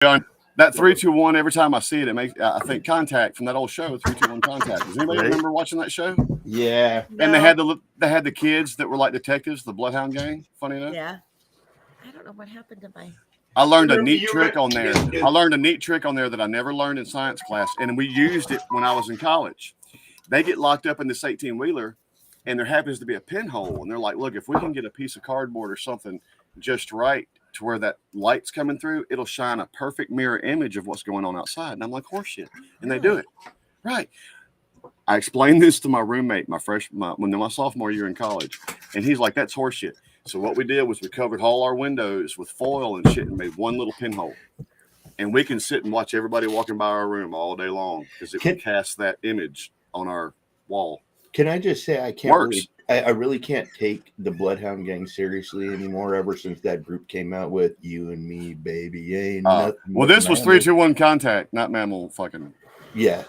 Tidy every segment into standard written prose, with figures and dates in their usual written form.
That 3-2-1. Every time I see it, it makes I think Contact from that old show, 3-2-1 Contact. Does anybody remember watching that show? Yeah. And they had the kids that were like detectives, the Bloodhound Gang. Funny enough. Yeah. I don't know what happened to my. I learned a neat trick on there. I learned a neat trick on there that I never learned in science class, and we used it when I was in college. They get locked up in this 18-wheeler, and there happens to be a pinhole, and they're like, "Look, if we can get a piece of cardboard or something just right to where that light's coming through, it'll shine a perfect mirror image of what's going on outside." And I'm like, "Horseshit," and they do it. Right. I explained this to my roommate, my sophomore year in college, and he's like, "That's horseshit." So what we did was we covered all our windows with foil and shit and made one little pinhole. And we can sit and watch everybody walking by our room all day long because it would cast that image on our wall. Can I just say I really can't take the Bloodhound Gang seriously anymore ever since that group came out with You and Me, Baby. Ain't nothing. Well, this was 3-2-1 Contact, not Mammal fucking. Yeah.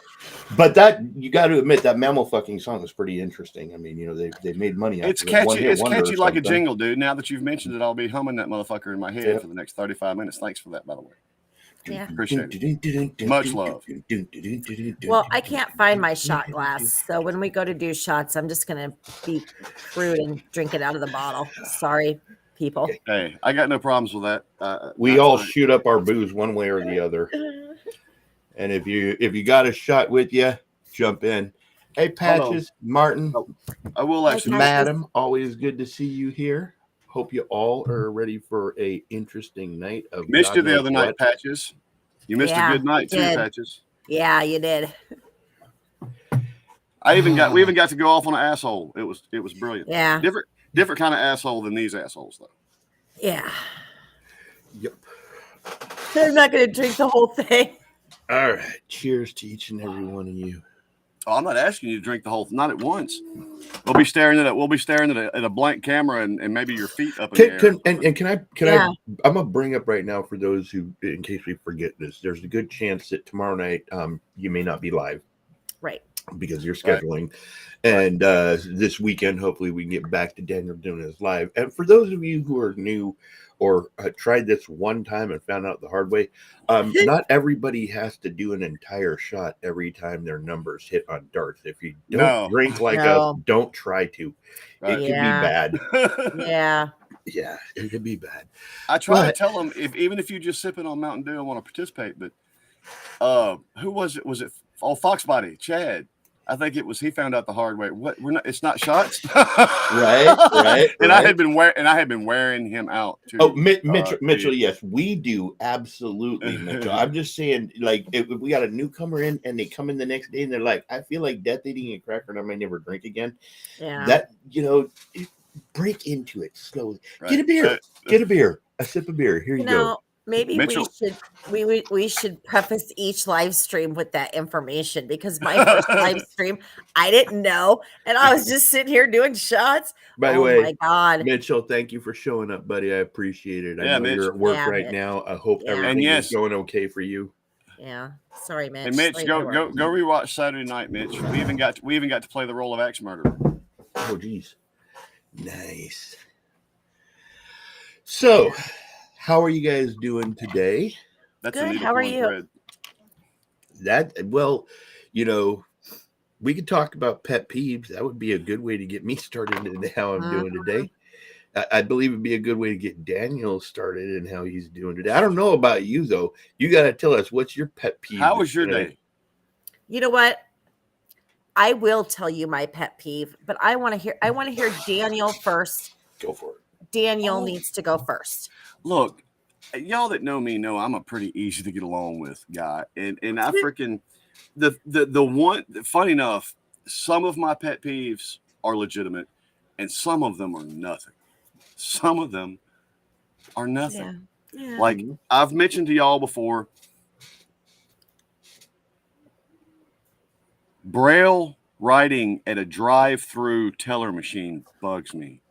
But that you got to admit that Mammal fucking song is pretty interesting. I mean, they made money out of it. It's catchy. It's catchy like a jingle, dude. Now that you've mentioned it, I'll be humming that motherfucker in my head for the next 35 minutes. Thanks for that, by the way. Yeah. Appreciate it. Much love. Well, I can't find my shot glass, so when we go to do shots, I'm just gonna be crude and drink it out of the bottle. Sorry, people. Hey, I got no problems with that. We all shoot up our booze one way or the other. And if you got a shot with you, jump in. Hey, Patches, Martin. I will actually. Madam, always good to see you here. Hope you all are ready for a interesting night of. Missed you the other night, Patches. You missed a good night too, Patches. Yeah, you did. We even got to go off on an asshole. It was brilliant. Yeah. Different kind of asshole than these assholes though. Yeah. Yep. I'm not gonna drink the whole thing. All right. Cheers to each and every one of you. Oh, I'm not asking you to drink the whole thing, not at once. We'll be staring at a blank camera and maybe your feet up in the air. Can I I'm gonna bring up right now for those who, in case we forget this, there's a good chance that tomorrow night you may not be live. Right. Because you're scheduling. Right. And this weekend, hopefully we can get back to Daniel doing his live. And for those of you who are new or tried this one time and found out the hard way, not everybody has to do an entire shot every time their numbers hit on darts. If you don't drink like us, don't try to. Right. It can be bad. Yeah. Yeah, it can be bad. I try to tell them, even if you're just sipping on Mountain Dew and want to participate, but who was it? Was it Foxbody, Chad? I think it was. He found out the hard way. It's not shots, right. And I had been wearing him out too. Oh, Mitchell, yes, we do absolutely, Mitchell. I'm just saying, like, if we got a newcomer in and they come in the next day and they're like, I feel like death eating a cracker and I might never drink again. Yeah, that break into it slowly. Right. Get a beer, a sip of beer. Here you go. Maybe we should preface each live stream with that information, because my first live stream, I didn't know, and I was just sitting here doing shots. By the way, my God, Mitchell, thank you for showing up, buddy. I appreciate it. I know you're at work right now. I hope everything is going okay for you. Yeah, sorry, Mitch. And Mitch, go rewatch Saturday Night, Mitch. We even got to play the role of axe murderer. Oh, geez, nice. So. How are you guys doing today? That's good. How are you? We could talk about pet peeves. That would be a good way to get me started in how I'm doing today. I believe it'd be a good way to get Daniel started in how he's doing today. I don't know about you though. You got to tell us, what's your pet peeve? How was your day? You know what? I will tell you my pet peeve, but I want to hear Daniel first. Go for it. Daniel needs to go first. Look, y'all that know me know I'm a pretty easy to get along with guy, and I freaking the one. Funny enough, some of my pet peeves are legitimate, and some of them are nothing. Some of them are nothing. Yeah. Like I've mentioned to y'all before, Braille writing at a drive-through teller machine bugs me.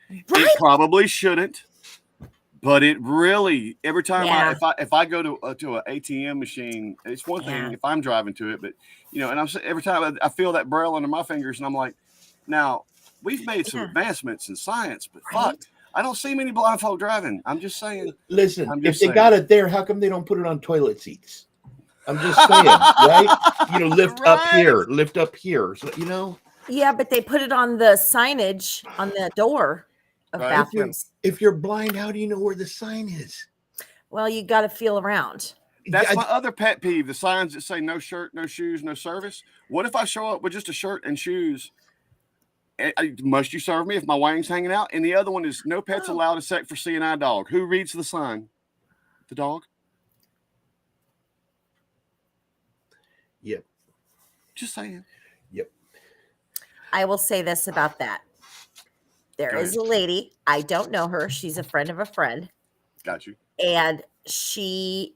Right? It probably shouldn't. But it really, every time if I go to an ATM machine, it's one thing if I'm driving to it, but and every time I feel that Braille under my fingers, and I'm like, now we've made some advancements in science, but fuck, I don't see many blind folk driving. I'm just saying. Listen, I'm if just they saying. got it there, how come they don't put it on toilet seats? I'm just saying, right? Lift up here. So, Yeah, but they put it on the signage on the door of Right. bathrooms. If you're blind, how do you know where the sign is? Well, you got to feel around. That's my other pet peeve, the signs that say no shirt, no shoes, no service. What if I show up with just a shirt and shoes? Must you serve me if my wang's hanging out? And the other one is no pets allowed except for CNI dog. Who reads the sign? The dog? Yep. Just saying. Yep. I will say this about that. There is a lady. I don't know her. She's a friend of a friend. Got you. And she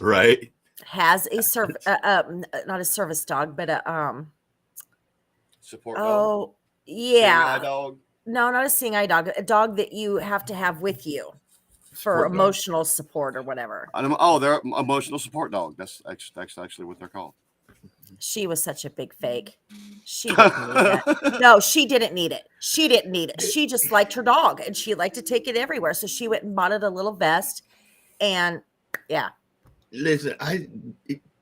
right. has a not a service dog, but a support dog. Oh, yeah. Seeing eye dog. No, not a seeing eye dog. A dog that you have to have with you for Support emotional support or whatever. They're emotional support dog. That's actually what they're called. She was such a big fake. She didn't need that. No, she didn't need it. She didn't need it. She just liked her dog and she liked to take it everywhere. So she went and bought it a little vest. And yeah. Listen,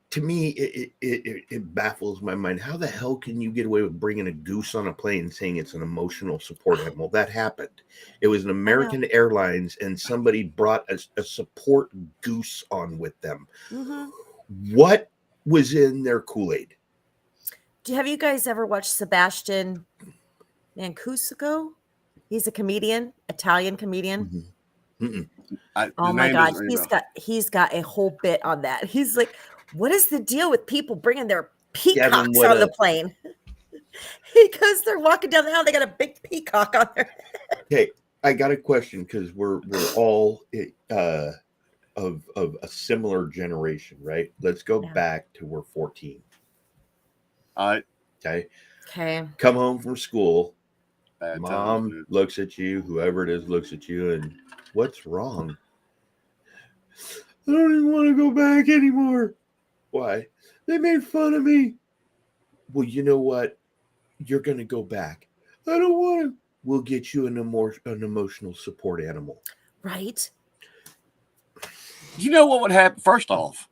to me, it baffles my mind. How the hell can you get away with bringing a goose on a plane saying it's an emotional support animal? That happened. It was an American Airlines, and somebody brought a support goose on with them. Mm-hmm. What was in their Kool-Aid? Have you guys ever watched Sebastian Mancuso? He's a comedian, Italian comedian. Mm-hmm. Oh my God, he's got a whole bit on that. He's like, what is the deal with people bringing their peacocks on the plane? Because they're walking down the aisle, they got a big peacock on their head. Okay, I got a question because we're all of a similar generation, right? Let's go back to we're 14. All right. Okay. Come home from school. Bad Mom times, looks at you, whoever it is looks at you, and what's wrong? I don't even want to go back anymore. Why? They made fun of me. Well, you know what? You're going to go back. I don't want to. We'll get you an emotional support animal. Right. You know what would happen? First off,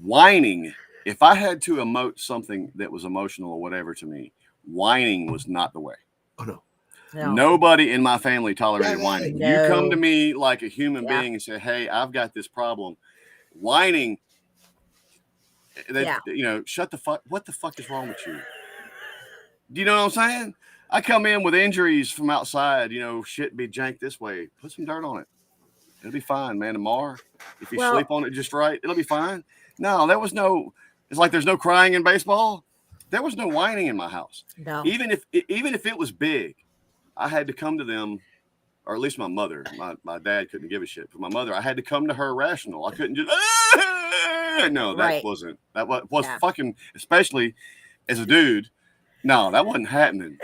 whining. If I had to emote something that was emotional or whatever to me, whining was not the way. Oh, no. Nobody in my family tolerated whining. No. You come to me like a human being and say, hey, I've got this problem. Whining, shut the fuck. What the fuck is wrong with you? Do you know what I'm saying? I come in with injuries from outside, shit be janked this way. Put some dirt on it. It'll be fine, man. Tomorrow, if you sleep on it just right, it'll be fine. No, it's like there's no crying in baseball. There was no whining in my house. No. Even if it was big, I had to come to them, or at least my mother. My dad couldn't give a shit. But my mother, I had to come to her rational. I couldn't just no, that wasn't fucking, especially as a dude. No, that wasn't happening.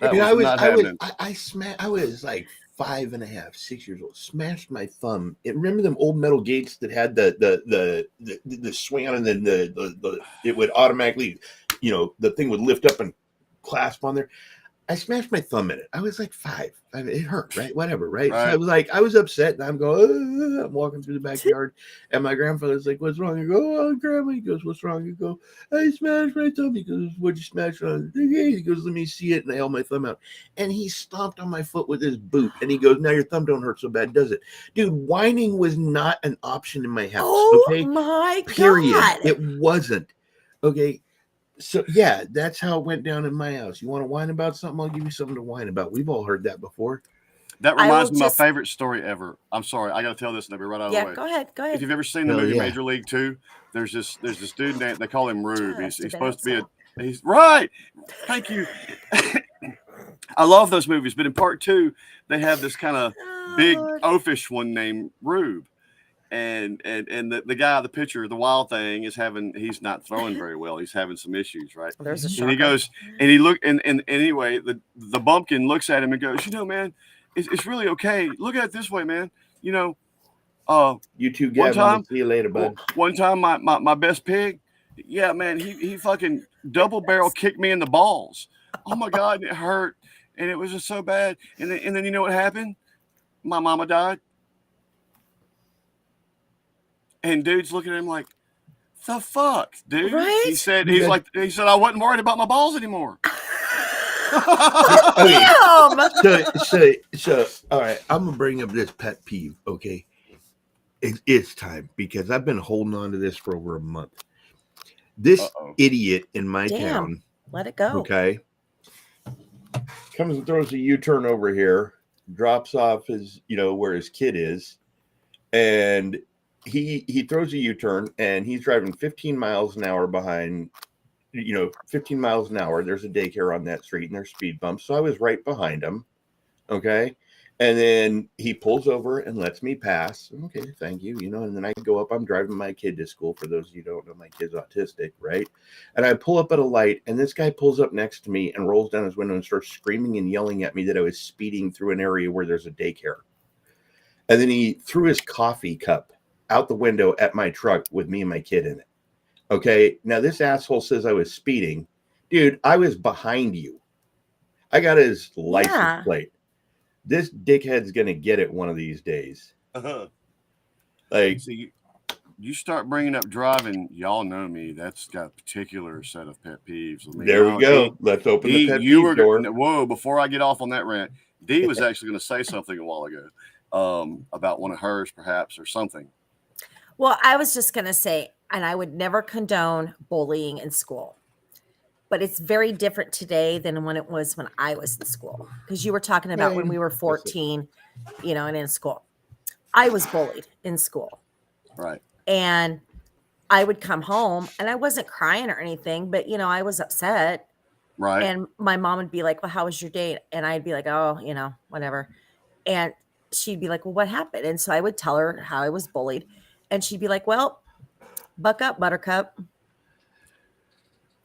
I was like 5.5, 6 years old. Smashed my thumb. Remember them old metal gates that had the swing on, and then it would automatically, the thing would lift up and clasp on there. I smashed my thumb in it. I was like 5. It hurt, right? Whatever, right? So I was upset, and I'm going, I'm walking through the backyard, and my grandfather's like, what's wrong? I go, oh, Grandma. He goes, what's wrong? I go, I smashed my thumb. He goes, what'd you smash it on? He goes, let me see it, and I held my thumb out, and he stomped on my foot with his boot, and he goes, now your thumb don't hurt so bad, does it? Dude, whining was not an option in my house, okay? Oh, my Period. God. It wasn't, okay? So, yeah, that's how it went down in my house. You want to whine about something? I'll give you something to whine about. We've all heard that before. That reminds me of my favorite story ever. I'm sorry. I got to tell this and I'll be right out of the way. Go ahead. If you've ever seen the movie Major League 2, there's this dude named, they call him Rube. He's supposed to be he's right. Thank you. I love those movies. But in part 2, they have this kind of big oafish one named Rube. And the guy, the pitcher, the Wild Thing he's not throwing very well. He's having some issues, right? There's a and he goes, and he look, and anyway, the bumpkin looks at him and goes, man, it's really okay. Look at it this way, man. You two Gavin, see you later, bud. One time my best pig, man, he fucking double barrel kicked me in the balls. Oh my God, it hurt. And it was just so bad. And then you know what happened? My mama died. And dude's looking at him like, the fuck, dude? Right? He said, I wasn't worried about my balls anymore. Okay. Damn. So, all right, I'm gonna bring up this pet peeve. Okay, it's time because I've been holding on to this for over a month. This idiot in my town, let it go. Okay, comes and throws a U-turn over here, drops off his, where his kid is, and he throws a U-turn and he's driving 15 miles an hour behind. 15 miles an hour. There's a daycare on that street and there's speed bumps. So I was right behind him. Okay. And then he pulls over and lets me pass. Okay, thank you. And then I go up. I'm driving my kid to school. For those of you who don't know, my kid's autistic, right? And I pull up at a light and this guy pulls up next to me and rolls down his window and starts screaming and yelling at me that I was speeding through an area where there's a daycare. And then he threw his coffee cup out the window at my truck with me and my kid in it. Okay, now this asshole says I was speeding. Dude, I was behind you. I got his license plate. This dickhead's going to get it one of these days. Like, see, you start bringing up driving, y'all know me. That's got a particular set of pet peeves. I mean, there we go. Let's open the pet peeve door. Whoa, before I get off on that rant, Dee was actually going to say something a while ago about one of hers, perhaps, or something. Well, I was just going to say, and I would never condone bullying in school, but it's very different today than when it was when I was in school. Because you were talking about when we were 14, and in school. I was bullied in school. Right. And I would come home and I wasn't crying or anything, but, I was upset. Right. And my mom would be like, well, how was your date? And I'd be like, oh, whatever. And she'd be like, well, what happened? And so I would tell her how I was bullied. And she'd be like, well, buck up, buttercup.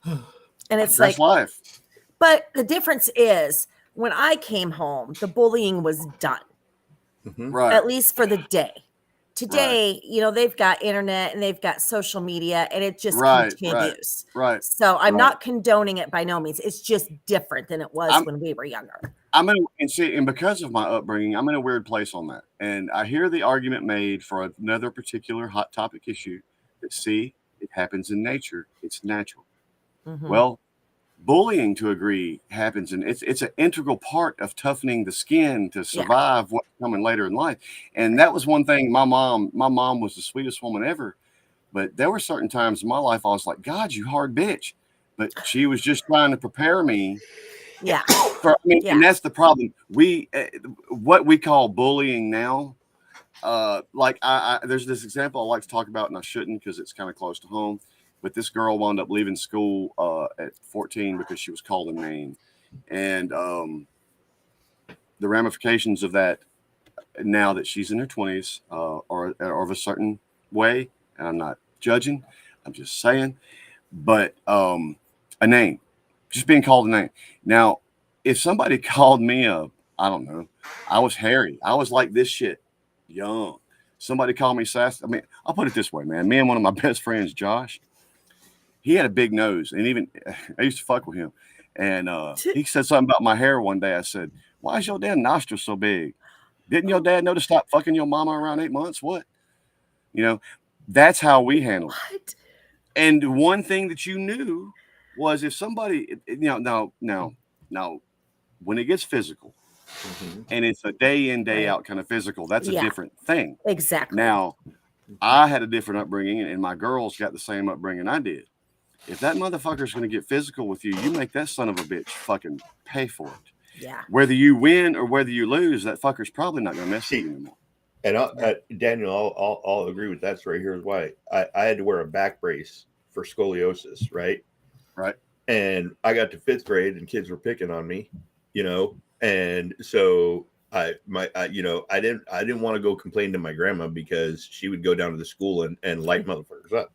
And it's that's life. But the difference is when I came home, the bullying was done. Right. At least for the day. Today, they've got internet and they've got social media and it just continues. Right. So I'm not condoning it by no means. It's just different than it was when we were younger. And because of my upbringing, I'm in a weird place on that. And I hear the argument made for another particular hot topic issue that, see, it happens in nature. It's natural. Mm-hmm. Well, bullying, to agree, happens, and it's an integral part of toughening the skin to survive what's coming later in life. And that was one thing. My mom was the sweetest woman ever, but there were certain times in my life I was like, God, you hard bitch. But she was just trying to prepare me. Yeah. And that's the problem. What we call bullying now. There's this example I like to talk about, and I shouldn't because it's kind of close to home. But this girl wound up leaving school at 14 because she was called a name. And the ramifications of that, now that she's in her 20s, are of a certain way. And I'm not judging. I'm just saying. But a name. Just being called a name. Now, if somebody called me I don't know, I was hairy. I was like this shit, young. Somebody called me sassy. I mean, I'll put it this way, man. Me and one of my best friends, Josh, he had a big nose, and even I used to fuck with him. And he said something about my hair one day. I said, "Why is your damn nostril so big? Didn't your dad know to stop fucking your mama around 8 months? What?" That's how we handle it. And one thing that you knew was if somebody, now, when it gets physical, and it's a day in, day out kind of physical, that's a different thing. Exactly. Now, I had a different upbringing, and my girls got the same upbringing I did. If that motherfucker's going to get physical with you, you make that son of a bitch fucking pay for it. Yeah. Whether you win or whether you lose, that fucker's probably not going to mess with you anymore. And Daniel, I'll agree with that story. Here's why. I had to wear a back brace for scoliosis, right? Right. And I got to 5th grade and kids were picking on me, and so I didn't want to go complain to my grandma because she would go down to the school and light motherfuckers up,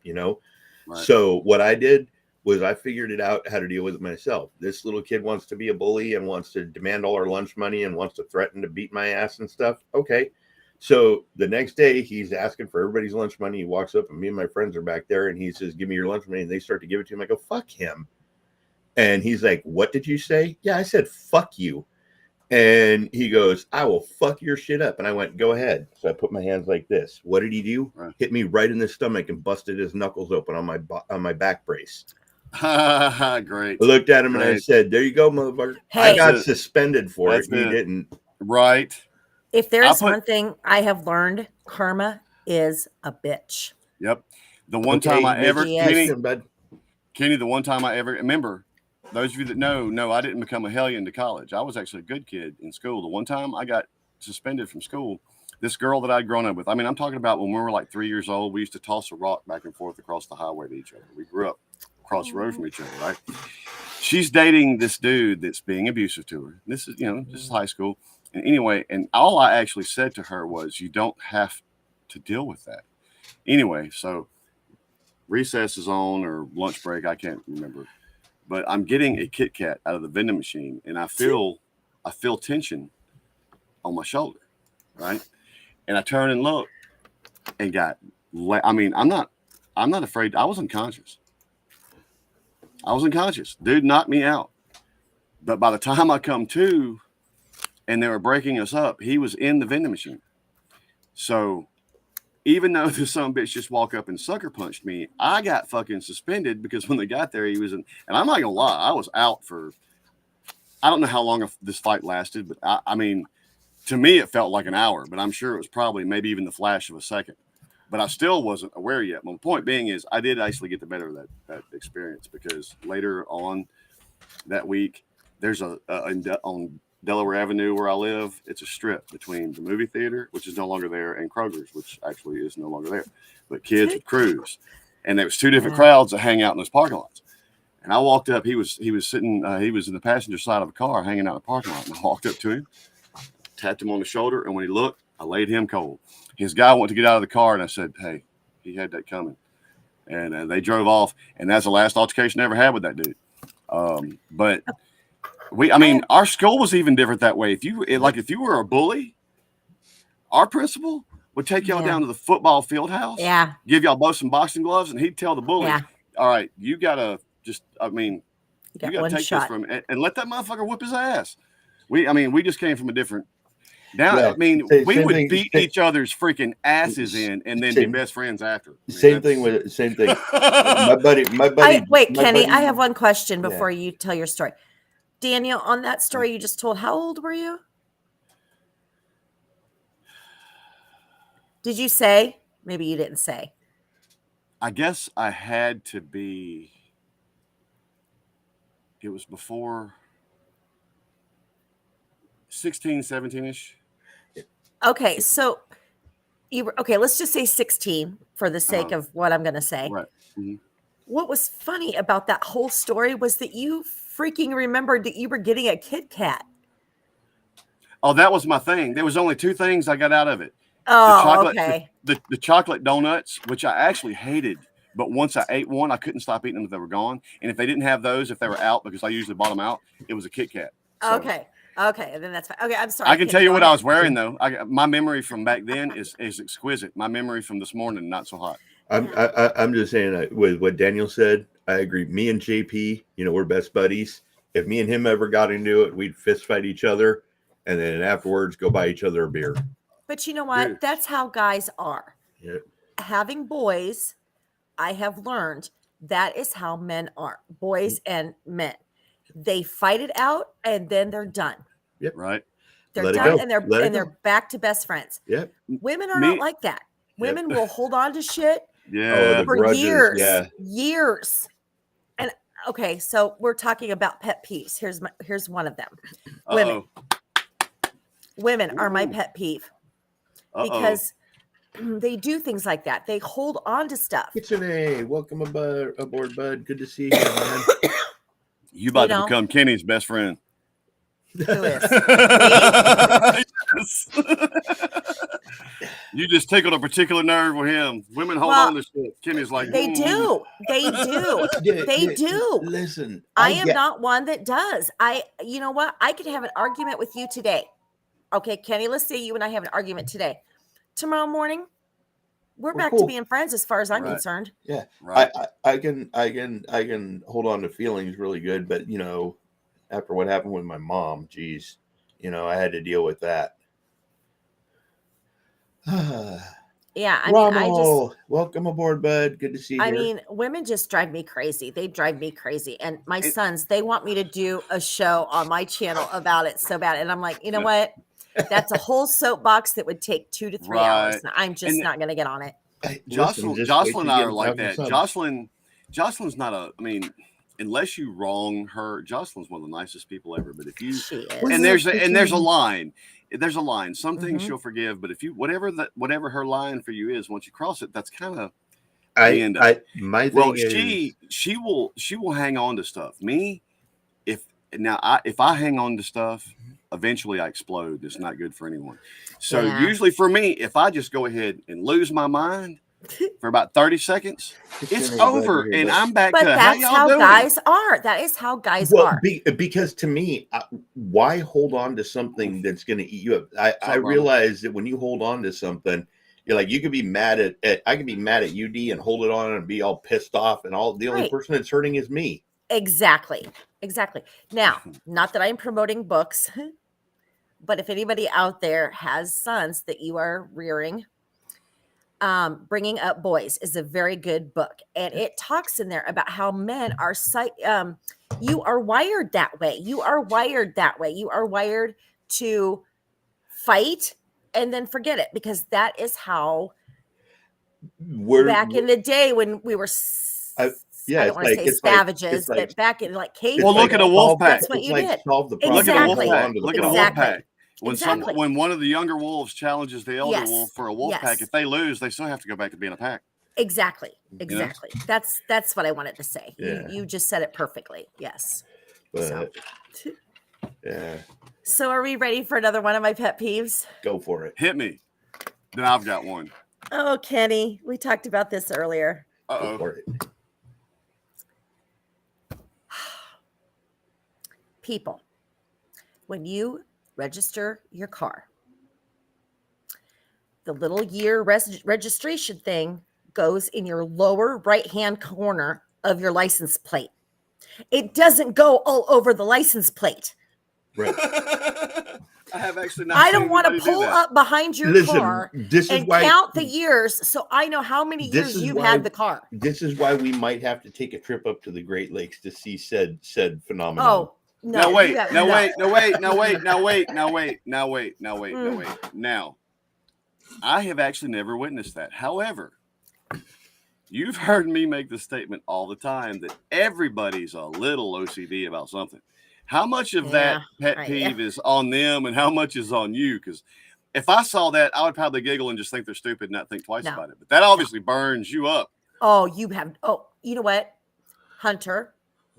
Right. So what I did was I figured it out how to deal with it myself. This little kid wants to be a bully and wants to demand all our lunch money and wants to threaten to beat my ass and stuff. Okay. So the next day he's asking for everybody's lunch money. He walks up and me and my friends are back there and he says, "Give me your lunch money." And they start to give it to him. I go, "Fuck him." And he's like, "What did you say?" "Yeah, I said, fuck you." And he goes, I will fuck your shit up. And I went, go ahead. So I put my hands like this. What did he do? Right. Hit me right in the stomach and busted his knuckles open on my back brace. Great. I looked at him and I said, there you go, motherfucker. Hey. I got suspended for That's it. He didn't. Right. If there's one thing I have learned, karma is a bitch. Yep. The one time I ever, Kenny, the one time I ever remember, those of you that know, I didn't become a hellion to college. I was actually a good kid in school. The one time I got suspended from school, this girl that I'd grown up with, I mean, I'm talking about when we were like 3 years old, we used to toss a rock back and forth across the highway to each other. We grew up across the road from each other, right? She's dating this dude that's being abusive to her. This is, this is high school. And anyway, and all I actually said to her was, you don't have to deal with that. Anyway, so recess is on or lunch break, I can't remember. But I'm getting a Kit Kat out of the vending machine, and I feel tension on my shoulder, right? And I turn and look, and I'm not afraid. I was unconscious. Dude knocked me out. But by the time I come to, and they were breaking us up, he was in the vending machine. So even though this son of a bitch just walked up and sucker punched me, I got fucking suspended because when they got there, he was in. And I'm not gonna lie, I was out for. I don't know how long this fight lasted, but I mean, to me it felt like an hour, but I'm sure it was probably maybe even the flash of a second. But I still wasn't aware yet. My point being is, I did actually get the better of that experience because later on that week, there's on Delaware Avenue where I live, it's a strip between the movie theater, which is no longer there, and Kroger's, which actually is no longer there. But kids would cruise, and there was two different crowds that hang out in those parking lots. And I walked up. He was sitting. He was in the passenger side of a car, hanging out in the parking lot. And I walked up to him, tapped him on the shoulder, and when he looked, I laid him cold. His guy went to get out of the car, and I said, "Hey, he had that coming." And they drove off, and that's the last altercation I ever had with that dude. But our school was even different that way. If you were a bully, our principal would take y'all down to the football field house, give y'all both some boxing gloves, and he'd tell the bully, all right, you gotta you gotta take this from and let that motherfucker whip his ass. We just came from a different we would beat each other's freaking asses in and then be best friends after. Same thing. My buddy. Kenny, I have one question before you tell your story. Daniel, on that story you just told, how old were you? Did you say? Maybe you didn't say. I guess I had to be. It was before 16, 17-ish. Okay, so you were let's just say 16 for the sake of what I'm going to say. Right. Mm-hmm. What was funny about that whole story was that you freaking remembered that you were getting a Kit Kat. Oh, that was my thing. There was only two things I got out of it. Okay. The chocolate donuts, which I actually hated, but once I ate one, I couldn't stop eating them if they were gone. And if they didn't have those, if they were out, because I usually bought them out, it was a Kit Kat. So. Okay, and then that's fine. Okay, I'm sorry. I can tell you what I was wearing, though. My memory from back then is exquisite. My memory from this morning, not so hot. I'm just saying with what Daniel said, I agree. Me and JP, we're best buddies. If me and him ever got into it, we'd fist fight each other and then afterwards go buy each other a beer. But you know what? Dude. That's how guys are. Yep. Having boys, I have learned that is how men are. Boys and men. They fight it out and then they're done. Yep. Right. They're done and they're back to best friends. Yep. Women are not like that. Women will hold on to shit for grudges, years. And okay, so we're talking about pet peeves. Here's one of them. Women are my pet peeve because they do things like that. They hold on to stuff. Kitsune, welcome aboard, bud. Good to see you, man. You about to become Kenny's best friend. Who is? You just tickled a particular nerve with him. Women hold on to shit. Kenny's like, they do. They do. Listen, I am not one that does. You know what? I could have an argument with you today. Okay, Kenny, let's say you and I have an argument today. Tomorrow morning, we're back to being friends as far as I'm concerned. Yeah. Right. I can hold on to feelings really good, but after what happened with my mom, geez, I had to deal with that. Yeah, I mean, Rommel, welcome aboard, bud. Good to see you. I mean, women just drive me crazy. They drive me crazy. And my sons, they want me to do a show on my channel about it so bad. And I'm like, you know what? That's a whole soapbox that would take 2 to 3 hours. And I'm just not going to get on it. Jocelyn and I are like that. Jocelyn's not I mean, unless you wrong her, Jocelyn's one of the nicest people ever. But if you, and there's a line. There's a line. Some things she'll forgive, but if you whatever her line for you is, once you cross it, that's kind of the end of it. My thing is, she will hang on to stuff. Me, if I hang on to stuff, eventually I explode. It's not good for anyone. So usually for me, if I just go ahead and lose my mind for about 30 seconds, it's over, and I'm back to that's how guys are. That is how guys are. Because to me, why hold on to something that's going to eat you up? I realize that when you hold on to something, you're like, you could be mad at I could be mad at UD and hold it on and be all pissed off, and the only person that's hurting is me. Exactly. Now, not that I'm promoting books, but if anybody out there has sons that you are rearing, Bringing Up Boys is a very good book, and it talks in there about how men are you are wired that way. You are wired to fight and then forget it, because that is how back in the day when we were I don't want to say savages, but back in cavemen. Well, look at a wolf pack. That's what you did. Look at a wolf pack. Look at a wolf pack. When one of the younger wolves challenges the elder wolf for a wolf pack, if they lose, they still have to go back to being a pack. Exactly. That's what I wanted to say. Yeah. You just said it perfectly. Yes. But, yeah. So are we ready for another one of my pet peeves? Go for it. Hit me. Then I've got one. Oh, Kenny, we talked about this earlier. Go for it. People, when you register your car, the little year registration thing goes in your lower right-hand corner of your license plate. It doesn't go all over the license plate. Right. I have actually not. I don't want to pull up behind your car and count the years, so I know how many years you've had the car. This is why we might have to take a trip up to the Great Lakes to see said phenomenon. Oh. No, wait. Now, I have actually never witnessed that. However, you've heard me make the statement all the time that everybody's a little OCD about something. How much of that pet peeve is on them and how much is on you? Because if I saw that, I would probably giggle and just think they're stupid and not think twice about it. But that obviously burns you up. Oh, you have. Oh, you know what? Hunter,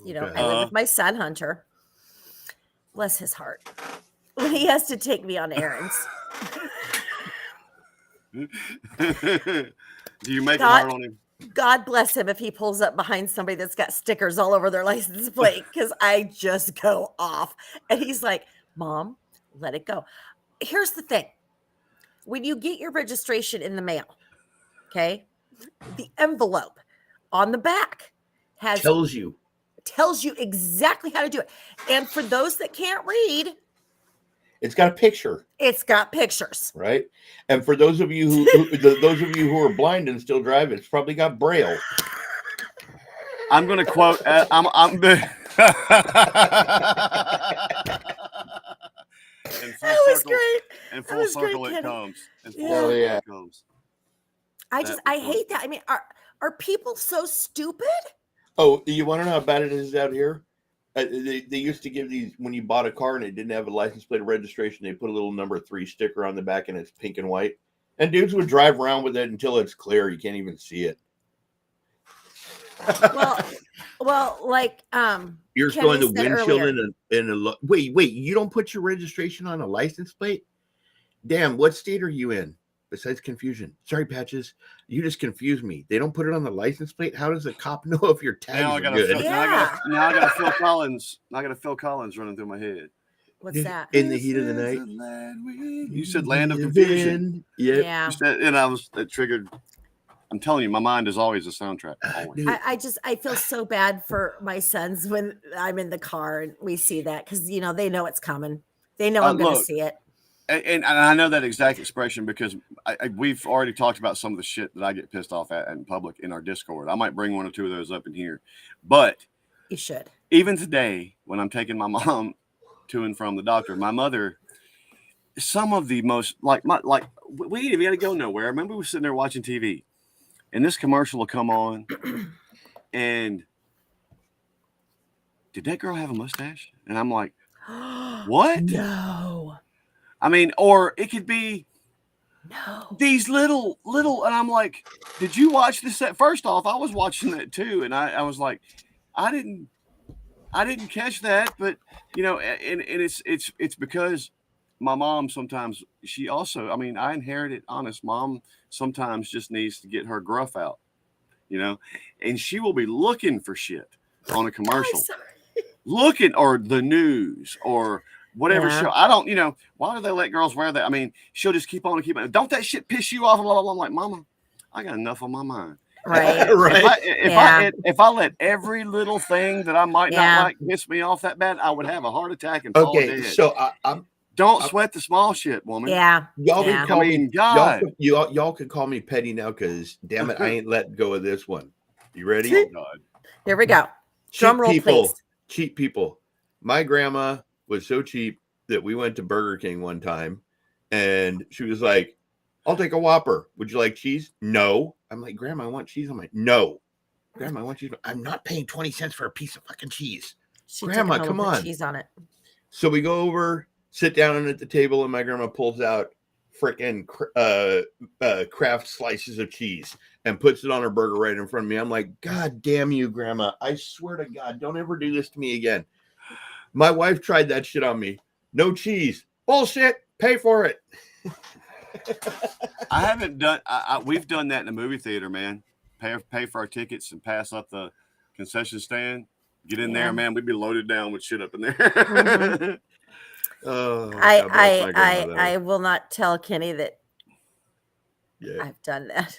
I live with my son, Hunter. Bless his heart. When he has to take me on errands. Do you make it hard on him? God bless him if he pulls up behind somebody that's got stickers all over their license plate, because I just go off. And he's like, Mom, let it go. Here's the thing. When you get your registration in the mail, okay, the envelope on the back tells you exactly how to do it. And for those that can't read, it's got a picture. It's got pictures, right? And for those of you who are blind and still drive, it's probably got Braille. I'm going to quote. I'm in full circle. Great. In full circle, it comes. It comes. I hate that. I mean, are people so stupid? Oh, you want to know how bad it is out here? They used to give these, when you bought a car and it didn't have a license plate or registration, they put a little number 3 sticker on the back and it's pink and white. And dudes would drive around with it until it's clear. You can't even see it. Well, like you're throwing the windshield wait, you don't put your registration on a license plate? Damn, what state are you in? Besides confusion. Sorry, Patches. You just confused me. They don't put it on the license plate. How does the cop know if your tags are good? Now I got Phil Collins. Now I got Phil Collins running through my head. What's that? In the heat of the night. You said Land of Confusion. Yeah. You said, and it triggered. I'm telling you, my mind is always a soundtrack. Always. I feel so bad for my sons when I'm in the car and we see that, because they know it's coming. They know I'm going to look, see it. And I know that exact expression because we've already talked about some of the shit that I get pissed off at in public in our Discord. I might bring one or two of those up in here. But you should. Even today, when I'm taking my mom to and from the doctor, my mother, some of the most, we got to go nowhere. I remember we were sitting there watching TV, and this commercial will come on, and did that girl have a mustache? And I'm like, what? No. I mean, or it could be these little, and I'm like, did you watch this? First off, I was watching that too, and I was like, I didn't catch that, but and it's because my mom sometimes she also, I mean, I inherited honest. Mom sometimes just needs to get her gruff out, and she will be looking for shit on a commercial, looking or the news or whatever show. I don't, why do they let girls wear that? I mean, she'll just keep on. Don't that shit piss you off? Blah, blah, blah. I'm like, Mama, I got enough on my mind. Right. If I let every little thing that I might not like piss me off that bad, I would have a heart attack and fall dead. So don't sweat the small shit, woman. Yeah. Y'all can call me God. Y'all can call me petty now because damn it, I ain't letting go of this one. You ready? Oh, God. Here we go. Drum roll, please. Cheap people. My grandma was so cheap that we went to Burger King one time, and she was like, "I'll take a Whopper. Would you like cheese?" No. I'm like, Grandma, I want cheese. I'm like, no. Grandma, I want cheese. I'm not paying 20 cents for a piece of fucking cheese. Grandma, come on. Cheese on it. So we go over, sit down at the table, and my grandma pulls out freaking Kraft slices of cheese and puts it on her burger right in front of me. I'm like, God damn you, Grandma. I swear to God, don't ever do this to me again. My wife tried that shit on me. No cheese. Bullshit. Pay for it. I haven't done. We've done that in the movie theater, man. Pay for our tickets and pass up the concession stand. Get in there, man. We'd be loaded down with shit up in there. Mm-hmm. I will not tell Kenny that I've done that.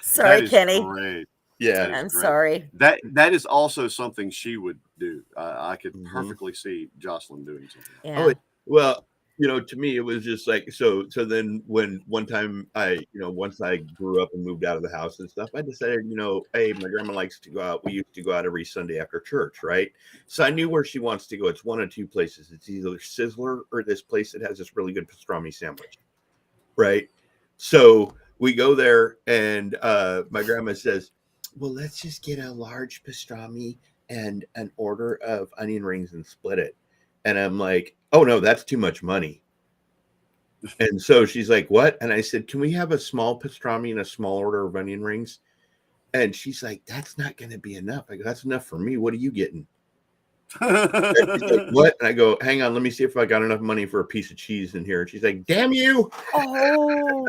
Sorry, Kenny. Great. Yeah, I'm sorry. That is also something she would do. I could perfectly see Jocelyn doing something. Yeah. Oh, well, to me, it was just like, so then when one time once I grew up and moved out of the house and stuff, I decided, hey, my grandma likes to go out. We used to go out every Sunday after church, right? So I knew where she wants to go. It's one of two places. It's either Sizzler or this place that has this really good pastrami sandwich, right? So we go there and my grandma says, well, let's just get a large pastrami and an order of onion rings and split it. And I'm like, oh, no, that's too much money. And so she's like, what? And I said, can we have a small pastrami and a small order of onion rings? And she's like, that's not going to be enough. I go, that's enough for me. What are you getting? And she's like, what? And I go, hang on, let me see if I got enough money for a piece of cheese in here. And she's like, damn you. Oh.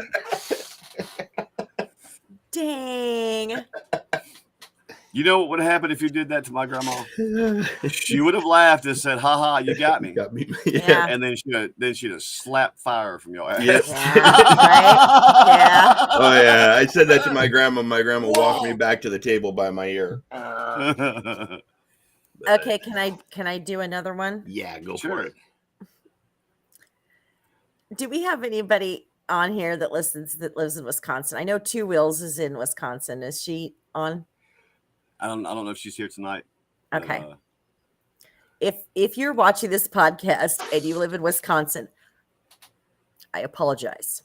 Dang. You know what would have happened if you did that to my grandma? She would have laughed and said, "Ha ha, you got me." Got me. Yeah. And then she'd have slapped fire from your ass. Yes. Yeah. Right? Yeah. Oh yeah. I said that to my grandma. My grandma walked me back to the table by my ear. Okay, can I do another one? Yeah, go Sure. for it. Do we have anybody on here that lives in Wisconsin? I know Two Wheels is in Wisconsin. Is she on? I don't know if she's here tonight. Okay. If you're watching this podcast and you live in Wisconsin, I apologize.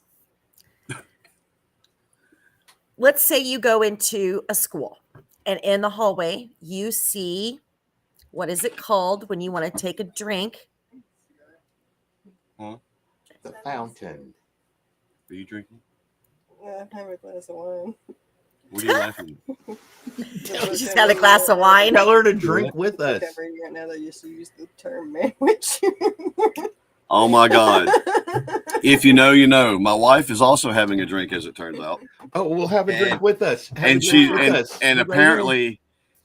Let's say you go into a school and in the hallway you see, what is it called when you want to take a drink? Huh? The fountain. Are you drinking? Yeah, I have a glass of wine. What are you laughing at? She's got a glass of wine. Tell her to drink with us. Right now they used to use the term manwich. Oh my God. If you know, you know. My wife is also having a drink, as it turns out. Oh, we'll have a drink with us. And apparently,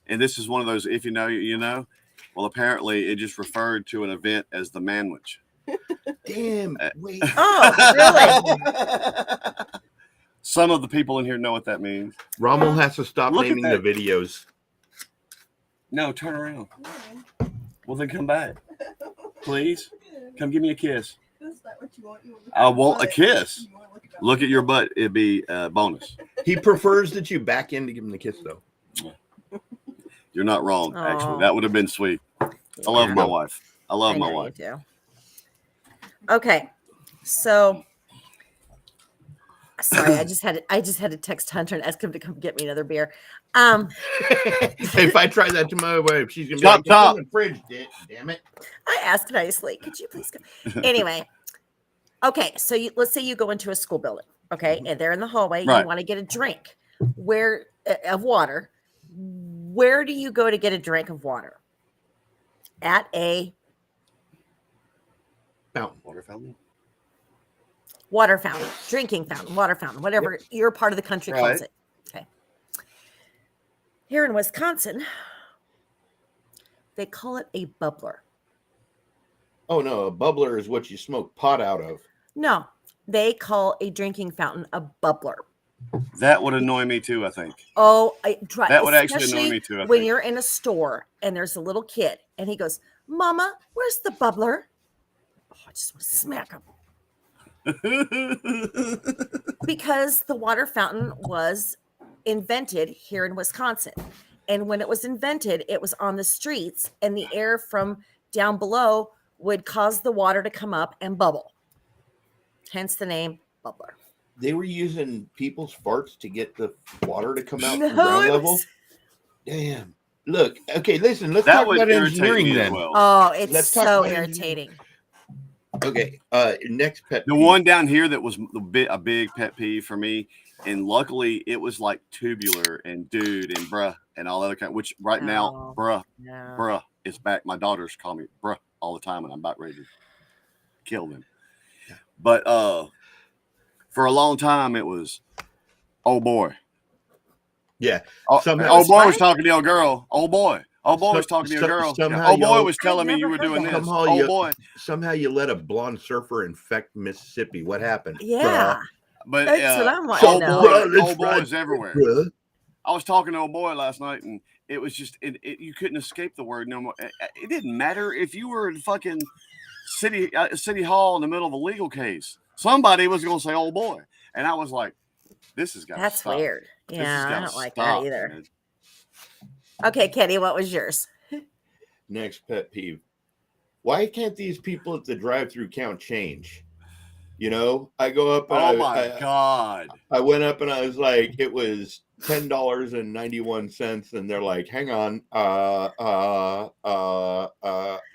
and this is one of those, if you know, you know. Well, apparently it just referred to an event as the manwich. Damn. Wait. Oh, really? Some of the people in here know what that means. Rommel has to stop Look at naming the that. videos. No, turn around. Well, then come back. Please, come give me a kiss. That's not what you want. You want I want a kiss. You want to look Look at your butt. It'd be a bonus. He prefers that you back in to give him the kiss, though. You're not wrong. Aw. Actually, that would have been sweet. I love Yeah. my wife. I love my know wife. you do. Okay, so sorry, I just had to text Hunter and ask him to come get me another beer. If I try that to my wife, she's gonna be Chop, like, chop. "It's in the fridge, damn it." I asked nicely. Could you please come? Anyway, okay. So let's say you go into a school building, okay, and they're in the hallway. Right. You want to get a drink, of water. Where do you go to get a drink of water? At a Fountain. Water fountain. water fountain, drinking fountain, water fountain, whatever your part of the country calls Right. it. Okay. Here in Wisconsin, they call it a bubbler. Oh no, a bubbler is what you smoke pot out of. No, they call a drinking fountain a bubbler. That would annoy me too, I think. Oh, That would actually annoy especially me too, I when think. you're in a store and there's a little kid and he goes, "Mama, where's the bubbler?" Oh, I just want to smack him because the water fountain was invented here in Wisconsin. And when it was invented, it was on the streets, and the air from down below would cause the water to come up and bubble. Hence the name bubbler. They were using people's farts to get the water to come out No, from ground it level. was- Damn. Look, okay, listen. Let's That talk would about irritate engineering me as then. well. Oh, it's Let's talk so about irritating. Okay. Next pet. The peeve. one down here that was a big pet peeve for me, and luckily it was like tubular and dude and bruh and all other kind. Which right now, Oh. No. bruh is back. My daughters call me bruh all the time, and I'm about ready to kill them. But for a long time it was, oh boy, Yeah. oh, Somehow- old boy was What? talking to your girl. Oh boy, was talking to your girl. somehow Oh boy y'all- was telling me I've you were never doing heard this. that. Somehow Oh you- boy, Somehow you let a blonde surfer infect Mississippi. What happened? Yeah. but That's what I'm wanting old to know. boy, Bruh, let's old boy ride. is everywhere. Bruh. I was talking to a boy last night, and it was just you couldn't escape the word no more. It didn't matter if you were in fucking city hall in the middle of a legal case. Somebody was going to say "old boy," and I was like, "This has got to That's stop. weird. This has Yeah, I gotta don't like stop, that either. man." Okay, Kenny, what was yours? Next pet peeve. Why can't these people at the drive-through count change? You know, I go up and Oh my god! I went up and I was like, it was $10.91, and they're like, hang on,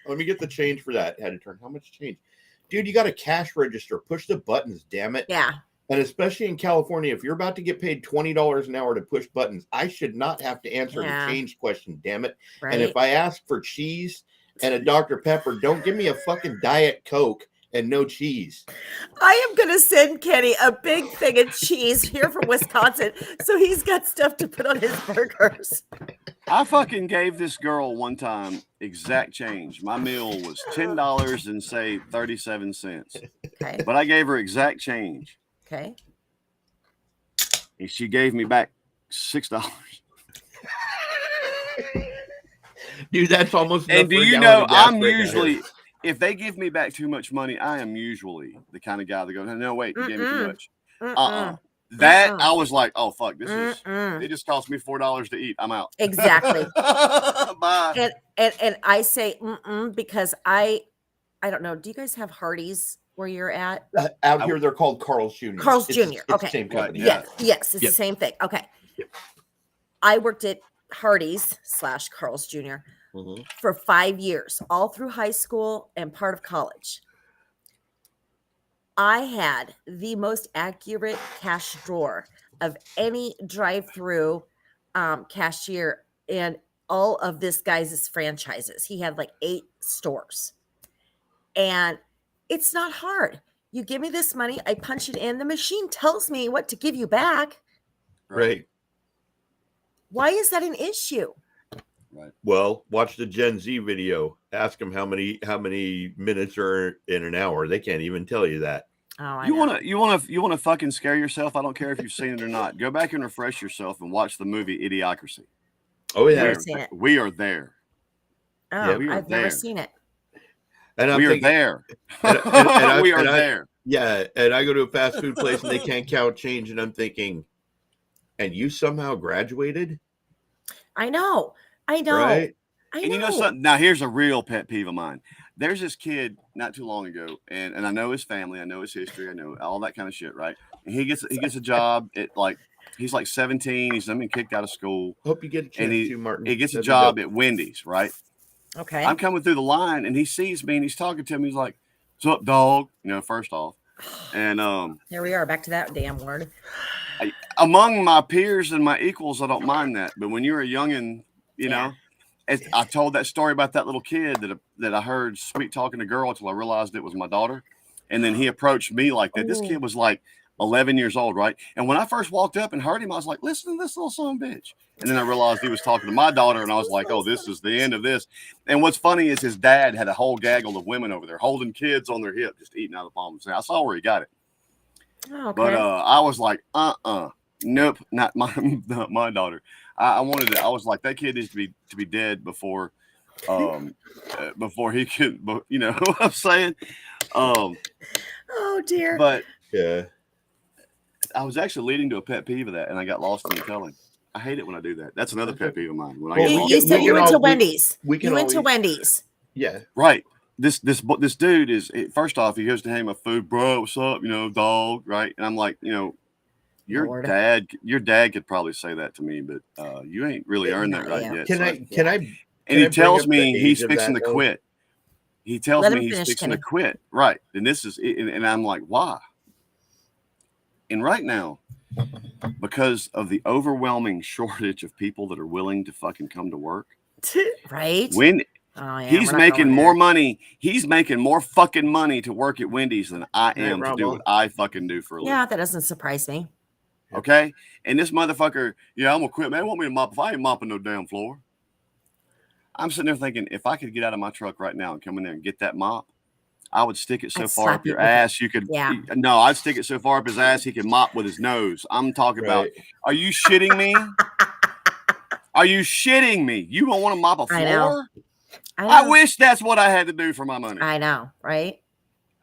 let me get the change for that. Had to turn. How much change? Dude, you got a cash register. Push the buttons, damn it. Yeah. And especially in California, if you're about to get paid $20 an hour to push buttons, I should not have to answer Yeah. the change question, damn it. Right. And if I ask for cheese and a Dr. Pepper, don't give me a fucking Diet Coke and no cheese. I am going to send Kenny a big thing of cheese here from Wisconsin so he's got stuff to put on his burgers. I fucking gave this girl one time exact change. My meal was $10 and say 37 cents, Okay. but I gave her exact change, Okay. and she gave me back $6. Dude, that's almost enough And do for a you gallon know, of gas I'm right now. usually, if they give me back too much money, I am usually the kind of guy that goes, no, wait, you gave me too Mm-mm. much. Mm-mm. That Mm-mm. I was like, oh fuck, this is. Mm-mm. It just cost me $4 to eat. I'm out. Exactly. Bye. And I say because I don't know. Do you guys have Hardee's where you're at? Out here, they're called Carl's Jr. Carl's It's- Jr. It's Okay. the same Right, company. yeah. Yes, it's Yep. the same thing. Okay. Yep. I worked at Hardee's / Carl's Jr. Mhm. for 5 years, all through high school and part of college. I had the most accurate cash drawer of any drive-through cashier in all of this guy's franchises. He had like 8 stores. And it's not hard. You give me this money, I punch it in, the machine tells me what to give you back. Right. Why is that an issue? Well, watch the Gen Z video. Ask them how many minutes are in an hour. They can't even tell you that. Oh, I You know. want to fucking scare yourself? I don't care if you've seen it or not. Go back and refresh yourself and watch the movie Idiocracy. Oh yeah. Never seen it. We are there. Oh, Yeah, we are I've never there. seen it. And I'm We are thinking, there. and We are and there. yeah, and I go to a fast food place and they can't count change, and I'm thinking, and you somehow graduated, I know. I know. right? I know. And you know something? Now here's a real pet peeve of mine. There's this kid not too long ago, and I know his family, I know his history, I know all that kind of shit, right? And he gets a job at like he's like 17. He's been kicked out of school, Hope you get a and chance to, Martin. he gets a That'd be job dope. at Wendy's, right? Okay. I'm coming through the line, and he sees me, and he's talking to me. He's like, "What's up, dog?" You know, first off, and Here we are back to that damn word. among my peers and my equals, I don't mind that, but when you're a youngin', you know. I told that story about that little kid that I heard sweet talking a girl until I realized it was my daughter. And then he approached me like that. This kid was like 11 years old, right? And when I first walked up and heard him, I was like, listen to this little son of a bitch. And then I realized he was talking to my daughter, and I was like, oh, this is the end of this. And what's funny is his dad had a whole gaggle of women over there holding kids on their hip, just eating out of the palm of his hand. I saw where he got it. Oh, okay. But I was like, nope, not my daughter. I wanted it. I was like, that kid needs to be dead before he could. You know what I'm saying? Oh dear. But Yeah. I was actually leading to a pet peeve of that, and I got lost in the telling. I hate it when I do that. That's another pet peeve of mine. When I get lost. You said you went to Wendy's. We can You went to always- Wendy's. Yeah. Right. This dude is, first off, he goes to hand my food, bro. What's up? You know, dog. Right. And I'm like, you know, your dad could probably say that to me, but you ain't really earned that right yet. Can I? And he tells me he's fixing to quit. He tells me he's fixing to quit. Right. And this is, and I'm like, why? And right now, because of the overwhelming shortage of people that are willing to fucking come to work. Right. When he's making more money, he's making more fucking money to work at Wendy's than I am to do what I fucking do for a living. Yeah, that doesn't surprise me. Okay. And this motherfucker, I'm gonna quit, man. Want me to mop if I ain't mopping no damn floor. I'm sitting there thinking, if I could get out of my truck right now and come in there and get that mop, I would stick it so far up your ass you could. Yeah. No, I'd stick it so far up his ass he could mop with his nose. I'm talking about. Are you shitting me? Are you shitting me? You don't want to mop a floor? I know. I wish that's what I had to do for my money. I know, right?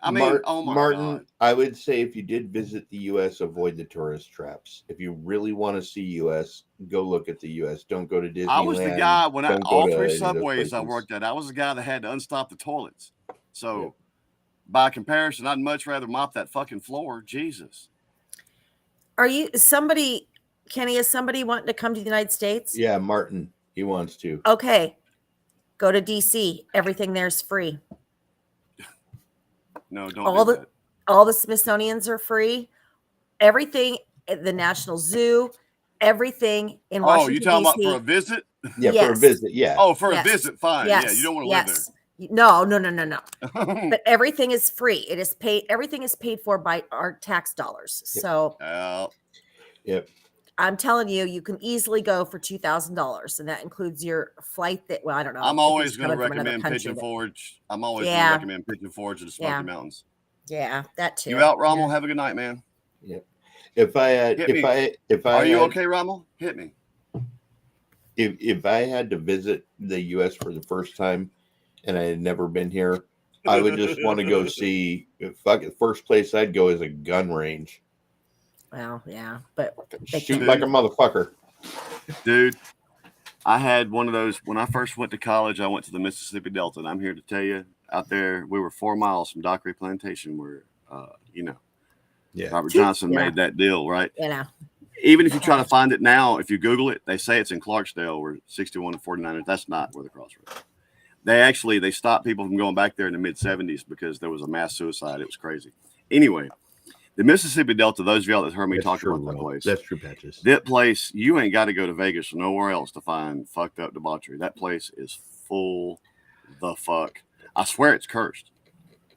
I mean, oh my Martin, God. I would say if you did visit the U.S., avoid the tourist traps. If you really want to see U.S., go look at the U.S. Don't go to Disneyland. I was the guy when Don't all go to three any of those subways I places. worked at. I was the guy that had to unstop the toilets. So, by comparison, I'd much rather mop that fucking floor. Jesus. Are you somebody, Kenny? Is somebody wanting to come to the United States? Yeah, Martin, he wants to. Okay, go to DC. Everything there's free. No, don't do that. All the Smithsonian's are free. Everything at the National Zoo, everything in Washington. Oh, you talking DC. about for a visit? Yeah, for a visit. Yeah. Oh, for a visit, fine. Yes. Yeah, you don't want to live there. No. But everything is free. It is paid. Everything is paid for by our tax dollars. So Yep. I'm telling you, you can easily go for $2,000, and that includes your flight. That I don't know. I'm always going to recommend Pigeon Forge. I'm always going to recommend Pigeon Forge to the Smoky Mountains. Yeah, that too. You out, Rommel? Have a good night, man. Yep. If I Are you okay, Rommel? Hit me. If I had to visit the U.S. for the first time and I had never been here, I would just want to go see. First place I'd go is a gun range. Well, yeah, but shoot like a motherfucker, dude. I had one of those when I first went to college. I went to the Mississippi Delta, and I'm here to tell you, out there, we were 4 miles from Dockery Plantation, where Robert Johnson made that deal, right? Even if you try to find it now, if you Google it, they say it's in Clarksdale, where 61 and 49. That's not where the crossroads. They stopped people from going back there in the mid 70s because there was a mass suicide. It was crazy. Anyway, the Mississippi Delta, those of y'all that heard me talk about that place. That's true, Patches. That place, you ain't got to go to Vegas or nowhere else to find fucked up debauchery. That place is full the fuck. I swear it's cursed,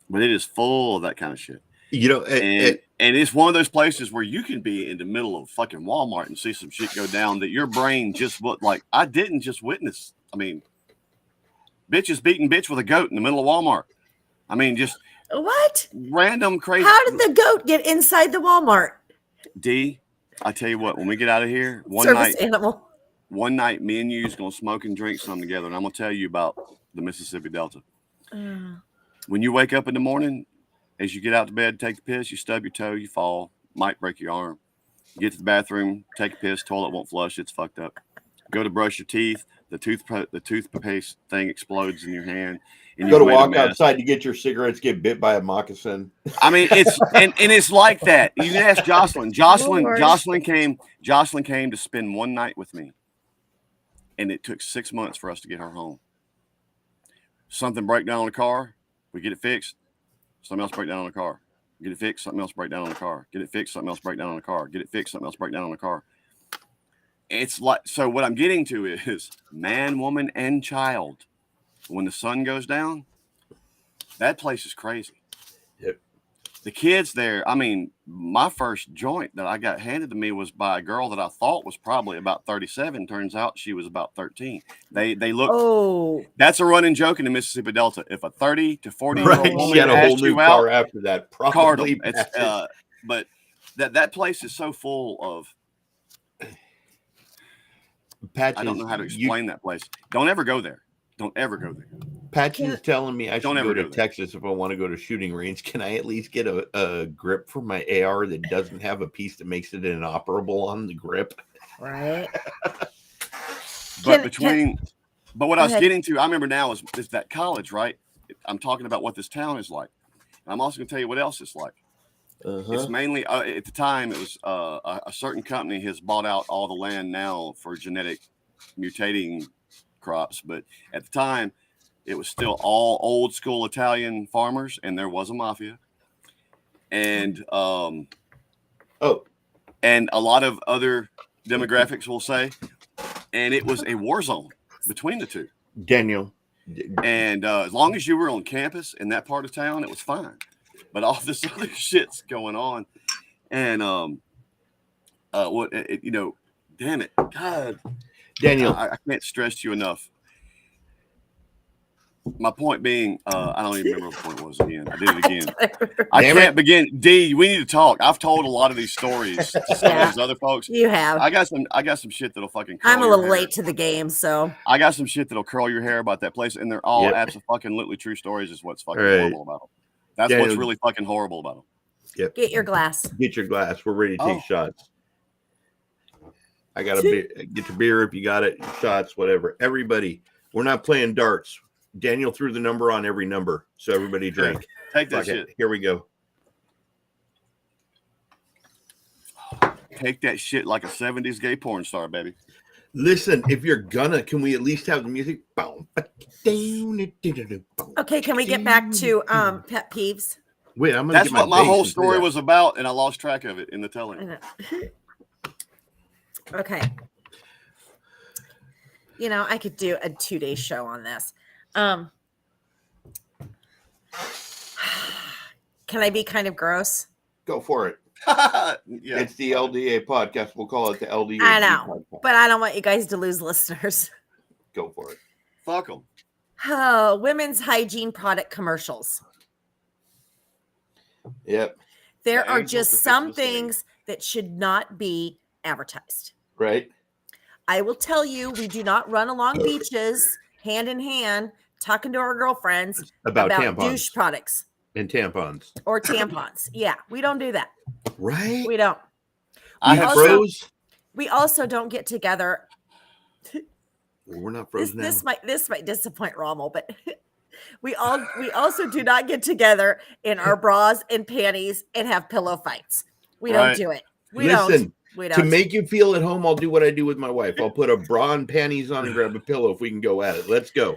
but it is full of that kind of shit. You know, and it's one of those places where you can be in the middle of fucking Walmart and see some shit go down that your brain just I didn't just witness. I mean, bitches beating bitch with a goat in the middle of Walmart. I mean, just what random crazy. How did the goat get inside the Walmart? D, I tell you what, when we get out of here, one night, me and you's gonna smoke and drink something together, and I'm gonna tell you about the Mississippi Delta. When you wake up in the morning, as you get out to bed, take the piss, you stub your toe, you fall, might break your arm. You get to the bathroom, take a piss, toilet won't flush, it's fucked up. Go to brush your teeth, the toothpaste thing explodes in your hand. And Go to walk outside to get your cigarettes, get bit by a moccasin. I mean, it's and it's like that. You can ask Jocelyn. Jocelyn came to spend one night with me, and it took 6 months for us to get her home. Something break down on the car, we get it fixed. Something else break down on the car, get it fixed. Something else break down on the car, get it fixed. Something else break down on the car, get it fixed. Something else break down on the car. It's like, so what I'm getting to is man, woman, and child. When the sun goes down, that place is crazy. Yep. The kids there, I mean, my first joint that I got handed to me was by a girl that I thought was probably about 37. Turns out she was about 13. They look. Oh, that's a running joke in the Mississippi Delta. If a 30 to 40-year-old woman she had a whole asked new you car out, after that. card Probably. them. It's, but that place is so full of. Patches, I don't know how to explain that place. Don't ever go there. Don't ever go there. Patches is telling me I should go to go Texas if I want to go to shooting range. Can I at least get a grip for my AR that doesn't have a piece that makes it inoperable on the grip? right. But what I was getting to, I remember now is that college, right? I'm talking about what this town is like. And I'm also going to tell you what else it's like. It's mainly at the time it was a certain company has bought out all the land now for genetic mutating crops, but at the time it was still all old school Italian farmers, and there was a mafia, and and a lot of other demographics will say, and it was a war zone between the two. Daniel, and as long as you were on campus in that part of town, it was fine. But all this other shit's going on, and damn it, God, Daniel, I can't stress to you enough. My point being, I don't even remember what the point was again. I did it again. I can't begin. D, we need to talk. I've told a lot of these stories to some of these other folks. You have. I got some shit that'll fucking. I'm a little late to the game, so I got some shit that'll curl your hair about that place, and they're all absolutely true stories. Is what's fucking horrible about them. That's what's really fucking horrible about them. Yep. Get your glass. Get your glass. We're ready to take shots. I got a beer. Get your beer if you got it. Shots, whatever. Everybody, we're not playing darts. Daniel threw the number on every number, so everybody drink. Take that shit. Here we go. Take that shit like a 70s gay porn star, baby. Listen, if you're gonna, can we at least have the music? Okay, can we get back to pet peeves? Wait, I'm gonna. That's what my whole story was about, and I lost track of it in the telling. Okay. You know, I could do a 2-day show on this. Can I be kind of gross? Go for it. Yeah. It's the LDA podcast. We'll call it the LDA. I know, but I don't want you guys to lose listeners. Go for it. Fuck them. Oh, women's hygiene product commercials. Yep. There are just some things that should not be advertised. Right. I will tell you, we do not run along beaches hand in hand talking to our girlfriends about douche products. And tampons. Or tampons. Yeah, we don't do that. Right? We don't. We also don't get together. Well, we're not frozen now. This might disappoint Rommel, but we also do not get together in our bras and panties and have pillow fights. We don't do it. We don't. To make you feel at home, I'll do what I do with my wife. I'll put a bra and panties on and grab a pillow if we can go at it. Let's go.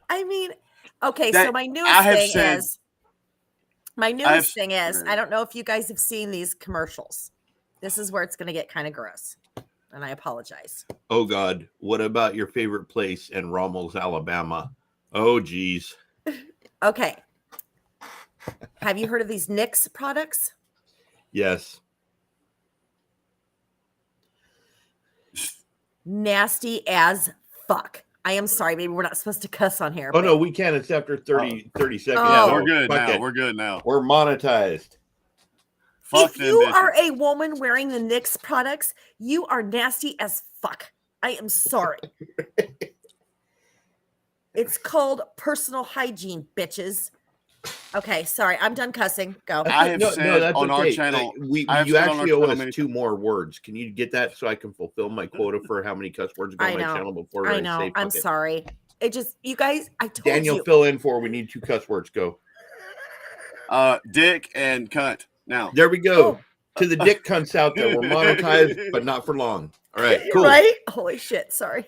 I mean, okay, so my newest thing is, I don't know if you guys have seen these commercials. This is where it's going to get kind of gross, and I apologize. Oh, God. What about your favorite place in Rommel's, Alabama? Oh, geez. Okay. Have you heard of these NYX products? Yes. Nasty as fuck. I am sorry, maybe we're not supposed to cuss on here. Oh, no, we can. It's after 30 seconds. Yeah, we're good now. We're good now. We're monetized. If you are a woman wearing the NYX products, you are nasty as fuck. I am sorry. It's called personal hygiene, bitches. Okay, sorry. I'm done cussing. Go. I have no, said that's on our okay. channel. You I have said on our actually owe channel us many 2 more words. Can you get that so I can fulfill my quota for how many cuss words go I on my know. channel before I I know. say I'm fuck it? sorry. It just, you guys, I told Daniel, you. fill in for. We need 2 cuss words. Go. Dick and cunt. Now, There we go. Oh. To the dick cunts out there. We're monetized, but not for long. All right, cool. Right? Holy shit. Sorry.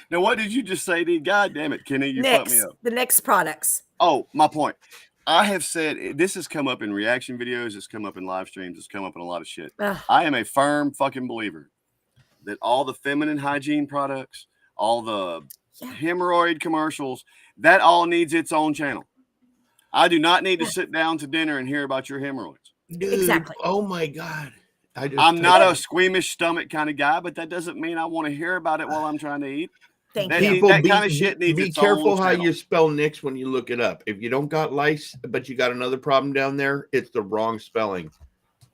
now, what did you just say, dude? God damn it, Kenny, you fucked me up. The next products. Oh, my point. I have said this has come up in reaction videos. It's come up in live streams. It's come up in a lot of shit. Ugh. I am a firm fucking believer that all the feminine hygiene products, all the hemorrhoid commercials, that all needs its own channel. I do not need to sit down to dinner and hear about your hemorrhoids. Dude, Exactly. Oh my god. I'm not a squeamish stomach kind of guy, but that doesn't mean I want to hear about it while I'm trying to eat. Thank That, you. People, that kind of shit needs be its careful own how channel. you spell Nix when you look it up. If you don't got lice, but you got another problem down there, it's the wrong spelling.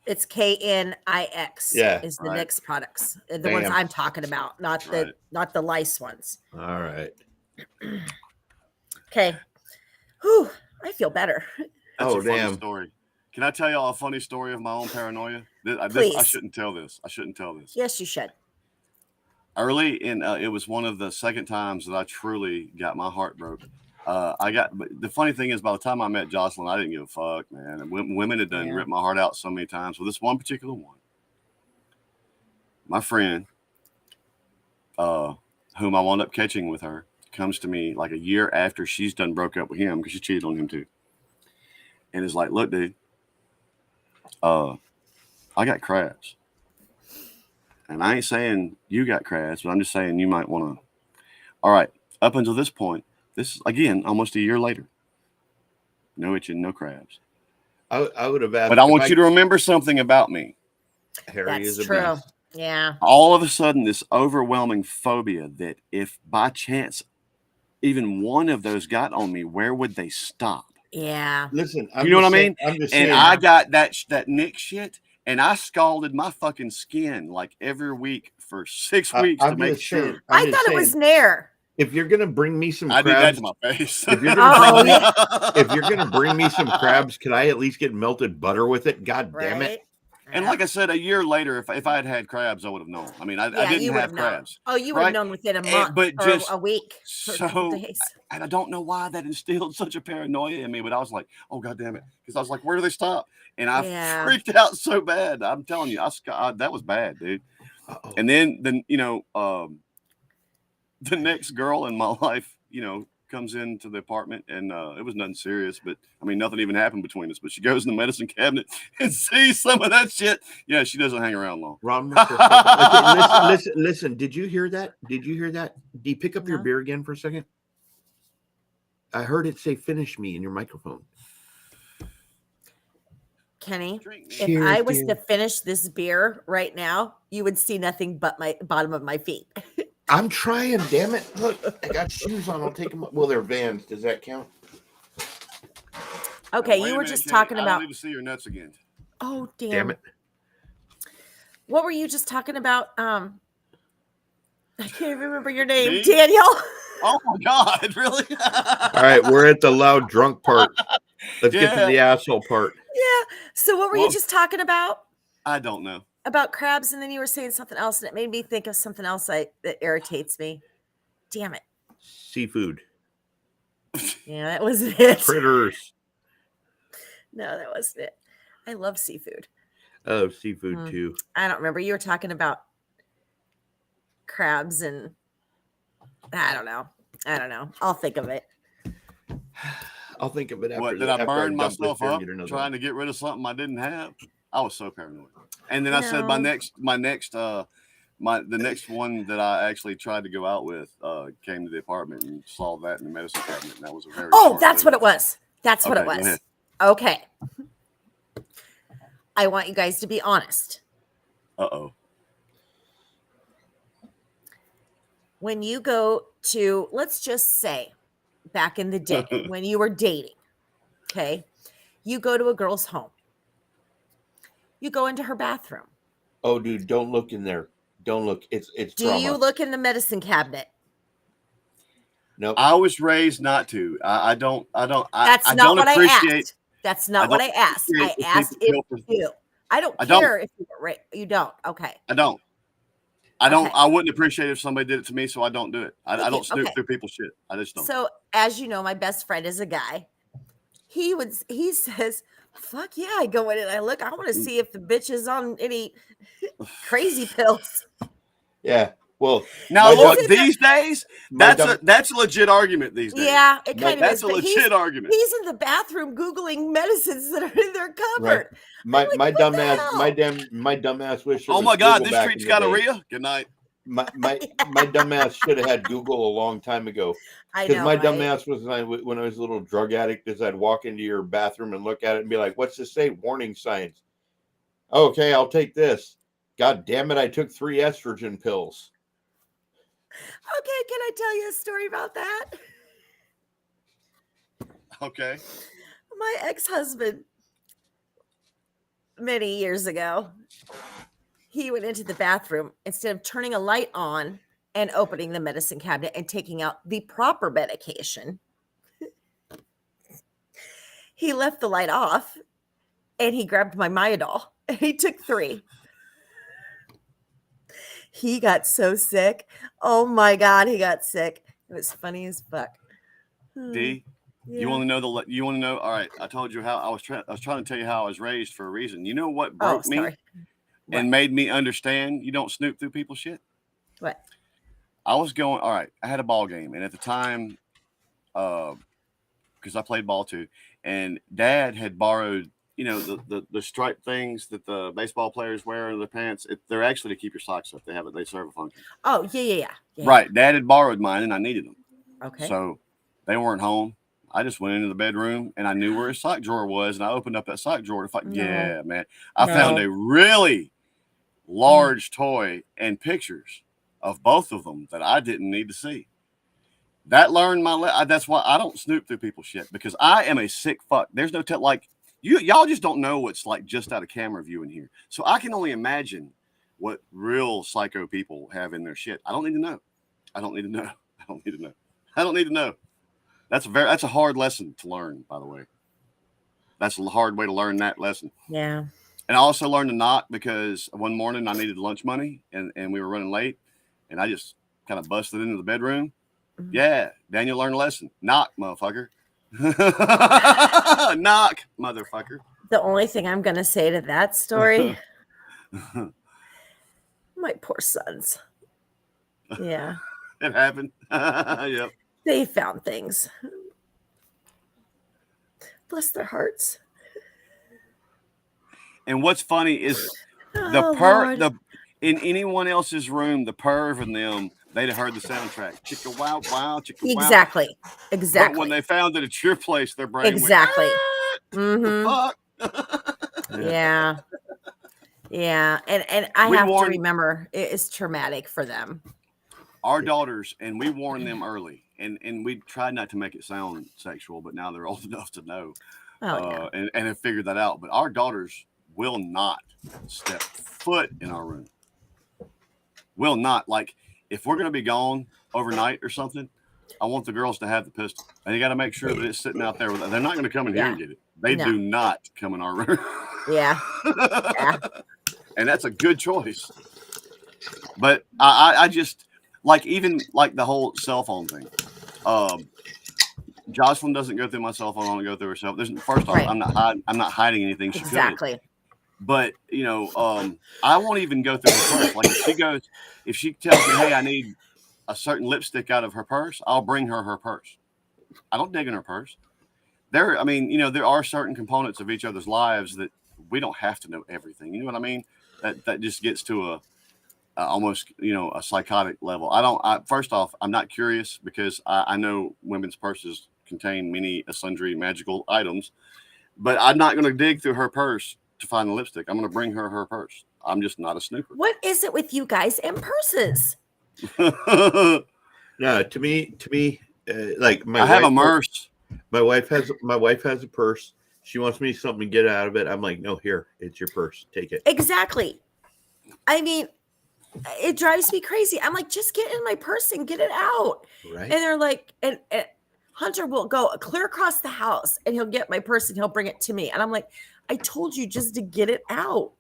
It's KNIX. Yeah. Is the Right. next products. The ones Damn. I'm talking about, not the lice ones. All right. Okay. Whew. I feel better. That's Oh, a funny damn. story. Can I tell y'all a funny story of my own paranoia? I Please. shouldn't tell this. I shouldn't tell this. Yes, you should. Early in, it was one of the second times that I truly got my heart broke. But the funny thing is, by the time I met Jocelyn, I didn't give a fuck, man. And women had done ripped my heart out so many times. Well, this one particular one, my friend, whom I wound up catching with her, comes to me like a year after she's done broke up with him because she cheated on him too, and is like, "Look, dude, I got crabs." And I ain't saying you got crabs, but I'm just saying you might want to. All right. Up until this point, this is, again, almost a year later. No itching, no crabs. I would have asked. But I want you to remember something about me. Harry That's is a true. beast. Yeah. All of a sudden, this overwhelming phobia that if by chance even one of those got on me, where would they stop? Yeah. Listen, you know what I mean? I'm just and saying. I got that Nick shit. And I scalded my fucking skin like every week for 6 weeks to make sure. I thought it was Nair. If you're gonna bring me some crabs, I did that to my face. If you're gonna if you're gonna bring me some crabs, can I at least get melted butter with it? God damn it! And like I said, a year later, if I had had crabs, I would have known. I mean, I didn't have crabs. Oh, you would have known within a month, but or just a week, so. days. And I don't know why that instilled such a paranoia in me, but I was like, "Oh God damn it!" Because I was like, "Where do they stop?" And I freaked out so bad. I'm telling you, that was bad, dude. Uh-oh. And then the next girl in my life, comes into the apartment, and it was nothing serious, but I mean, nothing even happened between us. But she goes in the medicine cabinet and sees some of that shit. Yeah, she doesn't hang around long. Ron, listen. Did you hear that? Did you pick up your beer again for a second? I heard it say "finish me" in your microphone. Kenny, if I was to finish this beer right now, you would see nothing but my bottom of my feet. I'm trying, damn it. Look, I got shoes on. I'll take them. Well, they're Vans. Does that count? Okay, you were just talking about. I need to see your nuts again. Oh, damn it. What were you just talking about? I can't remember your name, Daniel. Oh my God, really? All right, we're at the loud drunk part. Let's get to the asshole part. Yeah. So what were you just talking about? I don't know. About crabs, and then you were saying something else, and it made me think of something else that irritates me. Damn it. Seafood. Yeah, that wasn't it. Critters. No, that wasn't it. I love seafood. I love seafood too. I don't remember. You were talking about crabs, and I don't know. I'll think of it. I'll think of it after. What, did I burn myself up trying to get rid of something I didn't have? I was so paranoid. And then I said the next one that I actually tried to go out with came to the apartment and saw that in the medicine cabinet. And that was a very that's what it was. That's what it was. Okay. I want you guys to be honest. Uh-oh. When you go to, let's just say, back in the day when you were dating, okay, you go to a girl's home. You go into her bathroom. Oh, dude, don't look in there. Don't look. It's Do you look in the medicine cabinet? Nope. I was raised not to. I don't. That's I not don't what I appreciate. asked. That's not what I asked. I appreciate when asked people if kill you. I don't I don't. care if you were you don't. Okay. I don't. I don't. Okay. I wouldn't appreciate if somebody did it to me, so I don't do it. I Thank you. don't snoop Okay. through people's shit. I just don't. So as you know, my best friend is a guy. He says, fuck yeah, I go in and I look. I want to see if the bitch is on any crazy pills. Yeah. Well, Now my look, dumb- these days, my that's a legit argument these days. Yeah, it kind of That's is. a But legit argument. he's in the bathroom Googling medicines that are in their cupboard. my like, my what dumb the ass hell? my dumb ass wish. there Oh was my God, Google this back treat's in the day. gonorrhea. Good night. My dumb ass should have had Google a long time ago. I Because know, my right? dumb ass was when I was a little drug addict, is I'd walk into your bathroom and look at it and be like, "What's this say? Warning signs." Okay, I'll take this. God damn it! I took 3 estrogen pills. Okay, can I tell you a story about that? Okay. My ex-husband, many years ago, he went into the bathroom instead of turning a light on and opening the medicine cabinet and taking out the proper medication. He left the light off and he grabbed my Myadol and he took 3. He got so sick. Oh my God, he got sick. It was funny as fuck. D, Yeah. you want to know you want to know? All right, I told you how I was trying to tell you how I was raised for a reason. You know what broke me sorry. and made me understand you don't snoop through people's shit? What? I was going, all right, I had a ball game, and at the time, because I played ball too, and Dad had borrowed, you know, the striped things that the baseball players wear in their pants. They're actually to keep your socks up. They serve a function. Oh, yeah. Right. Dad had borrowed mine, and I needed them. Okay. So they weren't home. I just went into the bedroom, and I knew where his sock drawer was, and I opened up that sock drawer. Yeah, man. I found a really large toy and pictures of both of them that I didn't need to see. That learned that's why I don't snoop through people's shit, because I am a sick fuck. There's no y'all just don't know what's like just out of camera view in here. So I can only imagine what real psycho people have in their shit. I don't need to know. I don't need to know. I don't need to know. I don't need to know. That's a hard lesson to learn, by the way. That's a hard way to learn that lesson. Yeah. And I also learned to knock because one morning I needed lunch money and we were running late, and I just kind of busted into the bedroom. Mm-hmm. Yeah, Daniel learned a lesson. Knock, motherfucker. Knock, motherfucker. The only thing I'm going to say to that story, my poor sons. Yeah. It happened. Yep. They found things. Bless their hearts. And what's funny is in anyone else's room, the perv and them, they'd have heard the soundtrack. Chicka wow wow, chicka wow. Exactly. But when they found that it's your place, their brain went, Mm-hmm. fuck. Yeah. Yeah. And I have to remember it's traumatic for them. Our daughters, and we warned them early, and we tried not to make it sound sexual, but now they're old enough to know and have figured that out. But our daughters will not step foot in our room. Will not. Like, if we're going to be gone overnight or something, I want the girls to have the pistol. And you got to make sure that it's sitting out there. They're not going to come in here and get it. They do not come in our room. Yeah. And that's a good choice. But I just, like, even like the whole cell phone thing. Jocelyn doesn't go through my cell phone. I don't go through her cell phone. First off, I'm not hiding anything. She could. But, you know, I won't even go through her purse. Like, if she tells me, hey, I need a certain lipstick out of her purse, I'll bring her purse. I don't dig in her purse. There are certain components of each other's lives that we don't have to know everything. You know what I mean? That just gets to almost, you know, a psychotic level. First off, I'm not curious because I know women's purses contain many sundry magical items, but I'm not going to dig through her purse to find the lipstick. I'm going to bring her purse. I'm just not a snooper. What is it with you guys and purses? No, to me, like I have a purse. My wife has a purse. She wants me something to get out of it. I'm like, no, here, it's your purse. Take it. Exactly. I mean, It drives me crazy. I'm like, just get in my purse and get it out. Right. And they're like, and Hunter will go clear across the house and he'll get my purse and he'll bring it to me. And I'm like, I told you just to get it out.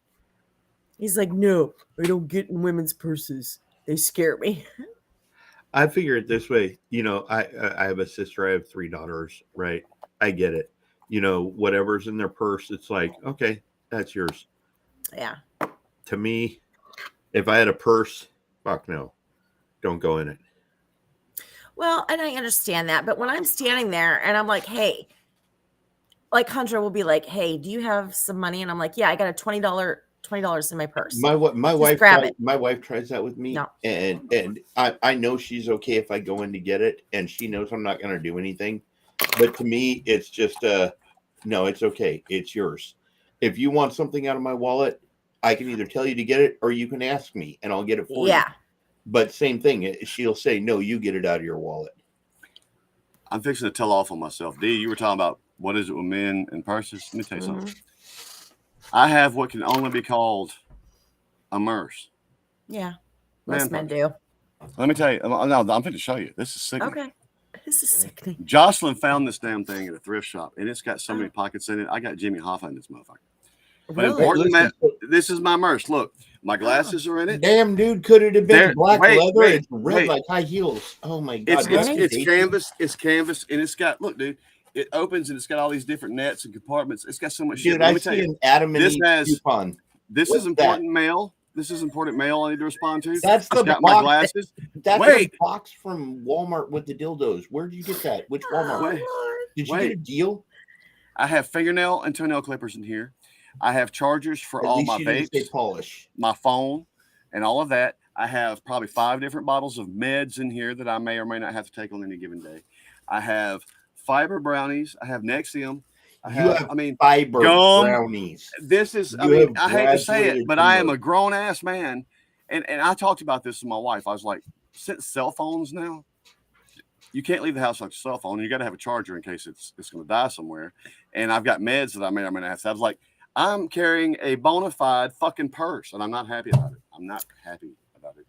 He's like, no, I don't get in women's purses. They scare me. I figure it this way. I have a sister. I have 3 daughters. Right. I get it. Whatever's in their purse, it's like, okay, that's yours. Yeah. To me, if I had a purse, fuck no, don't go in it. Well, and I understand that, but when I'm standing there and I'm like, hey, like Hunter will be like, hey, do you have some money? And I'm like, yeah, I got a $20 in my purse. My wife grab it. My wife tries that with me. No. And I know she's okay if I go in to get it, and she knows I'm not going to do anything. But to me, it's just no, it's okay. It's yours. If you want something out of my wallet, I can either tell you to get it or you can ask me and I'll get it for you. Yeah. But same thing. She'll say, no, you get it out of your wallet. I'm fixing to tell off on myself. D, you were talking about what is it with men and purses? Let me tell you something. I have what can only be called a merce. Yeah. Most men purse. do. Let me tell you. No, I'm going to show you. This is sickening. Okay. This is sickening. Jocelyn found this damn thing at a thrift shop, and it's got so many pockets in it. I got Jimmy Hoffa in this motherfucker. But Really? important, this is my merce. Look, my glasses are in it. Damn, dude, could it have been There- black wait, leather? wait, It's red wait. like high heels. Oh my god. It's canvas. It's canvas, and it's got, look, dude, it opens and it's got all these different nets and compartments. It's got so much shit. Dude, Let I me tell see you, an Adam and this Eve has- coupon. this What's is important mail. This is important mail I need to respond to. That's It's the got my box. glasses. That's Wait. a box from Walmart with the dildos. Where'd you get that? Which Walmart? Wait. Did you wait. get a deal? I have fingernail and toenail clippers in here. I have chargers for At all least my you didn't say vapes, polish. my phone, and all of that. I have probably 5 different bottles of meds in here that I may or may not have to take on any given day. I have fiber brownies. I have Nexium. I You have I mean, fiber gum. brownies. this is, I You mean, have I hate to say graduated it, but from I am the- a grown ass man. And I talked about this with my wife. I was like, since cell phones now, you can't leave the house without your cell phone. You got to have a charger in case it's going to die somewhere. And I've got meds that I may or may not have to. I was like, I'm carrying a bona fide fucking purse, and I'm not happy about it. I'm not happy about it.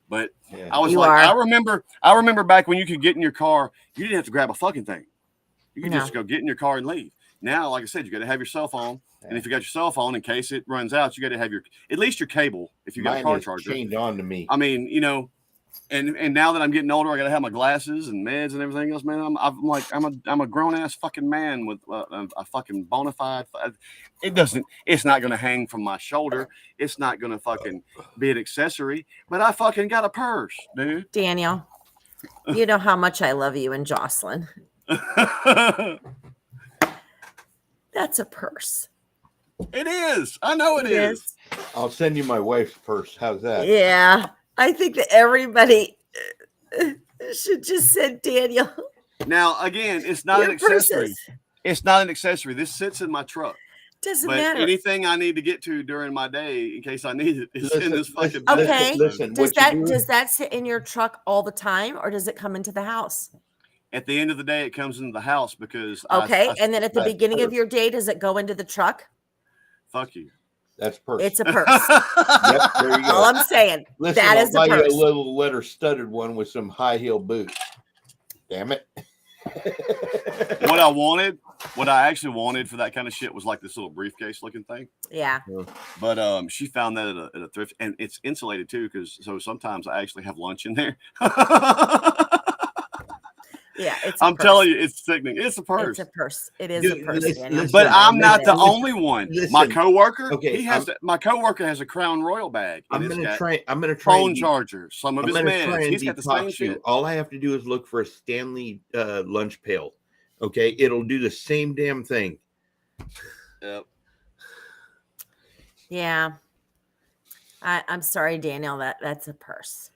But Yeah. I was You like, are. I remember back when you could get in your car, you didn't have to grab a fucking thing. You could No. just go get in your car and leave. Now, like I said, you got to have your cell phone. And if you got your cell phone, in case it runs out, you got to have at least your cable if you got Mine a car is charger. chained on to me. I mean, and now that I'm getting older, I got to have my glasses and meds and everything else, man. I'm a grown ass fucking man with a fucking bona fide. It's not going to hang from my shoulder. It's not going to fucking be an accessory, but I fucking got a purse, dude. Daniel, you know how much I love you and Jocelyn. That's a purse. It is. I know it is. I'll send you my wife's purse. How's that? Yeah. I think that everybody should just send Daniel Now, again, it's not your an accessory. purses. It's not an accessory. This sits in my truck. Doesn't But matter. anything I need to get to during my day, in case I need it, is in this fucking. Okay. Listen, Does what you do- does that sit in your truck all the time, or does it come into the house? At the end of the day, it comes into the house because. Okay, and then at the that's beginning of purse. your day, does it go into the truck? Fuck you. That's purse. It's a purse. Yep, there you All go. I'm saying. Listen, that I'll is a buy you a purse. little leather studded one with some high heel boots. Damn it. What I actually wanted for that kind of shit was like this little briefcase looking thing. Yeah. But she found that at a thrift, and it's insulated too, because so sometimes I actually have lunch in there. Yeah. It's. A I'm purse. telling you, it's sickening. It's a purse. It's a purse. It is Dude, a purse. listen, Daniel. listen, But I I'm not admit the it. only one. listen. My coworker, Okay, my coworker has a Crown Royal bag. And I'm it's gonna got try phone and be- chargers, some of I'm his gonna try meds. and He's got the same detox you. shit. All I have to do is look for a Stanley lunch pail. Okay, it'll do the same damn thing. Yep. Yeah. I'm sorry, Daniel. That's a purse.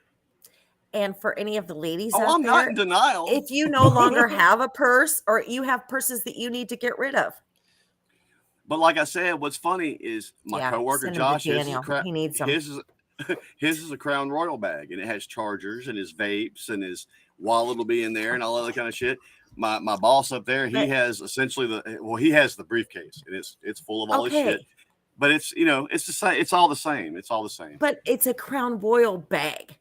And for any of the ladies out I'm there, not in denial. if you no longer have a purse or you have purses that you need to get rid of, But like I said, what's funny is my yeah, coworker send 'em to Josh, Daniel. He needs them. his is a Crown Royal bag, and it has chargers and his vapes and his wallet will be in there and all other kind of shit. My boss up there, he But- has essentially he has the briefcase, and it's full of all this Okay. shit. But it's it's the same. It's all the same. It's all the same. But it's a Crown Royal bag.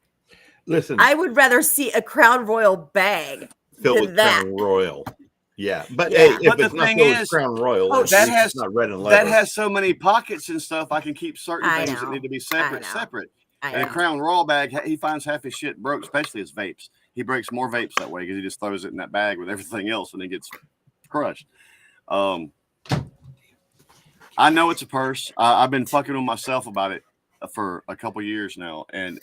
Listen, I would rather see a Crown Royal bag filled than with that. Crown Royal. Yeah, but Yeah. hey, if But it's the not thing filled with is, Crown Royal, oh, it's that has not red and leather. that has so many pockets and stuff. I can keep certain I things that know. need to be I know. separate. I And a know. Crown Royal bag, he finds half his shit broke, especially his vapes. He breaks more vapes that way because he just throws it in that bag with everything else and it gets crushed. I know it's a purse. I've been fucking with myself about it for a couple years now, and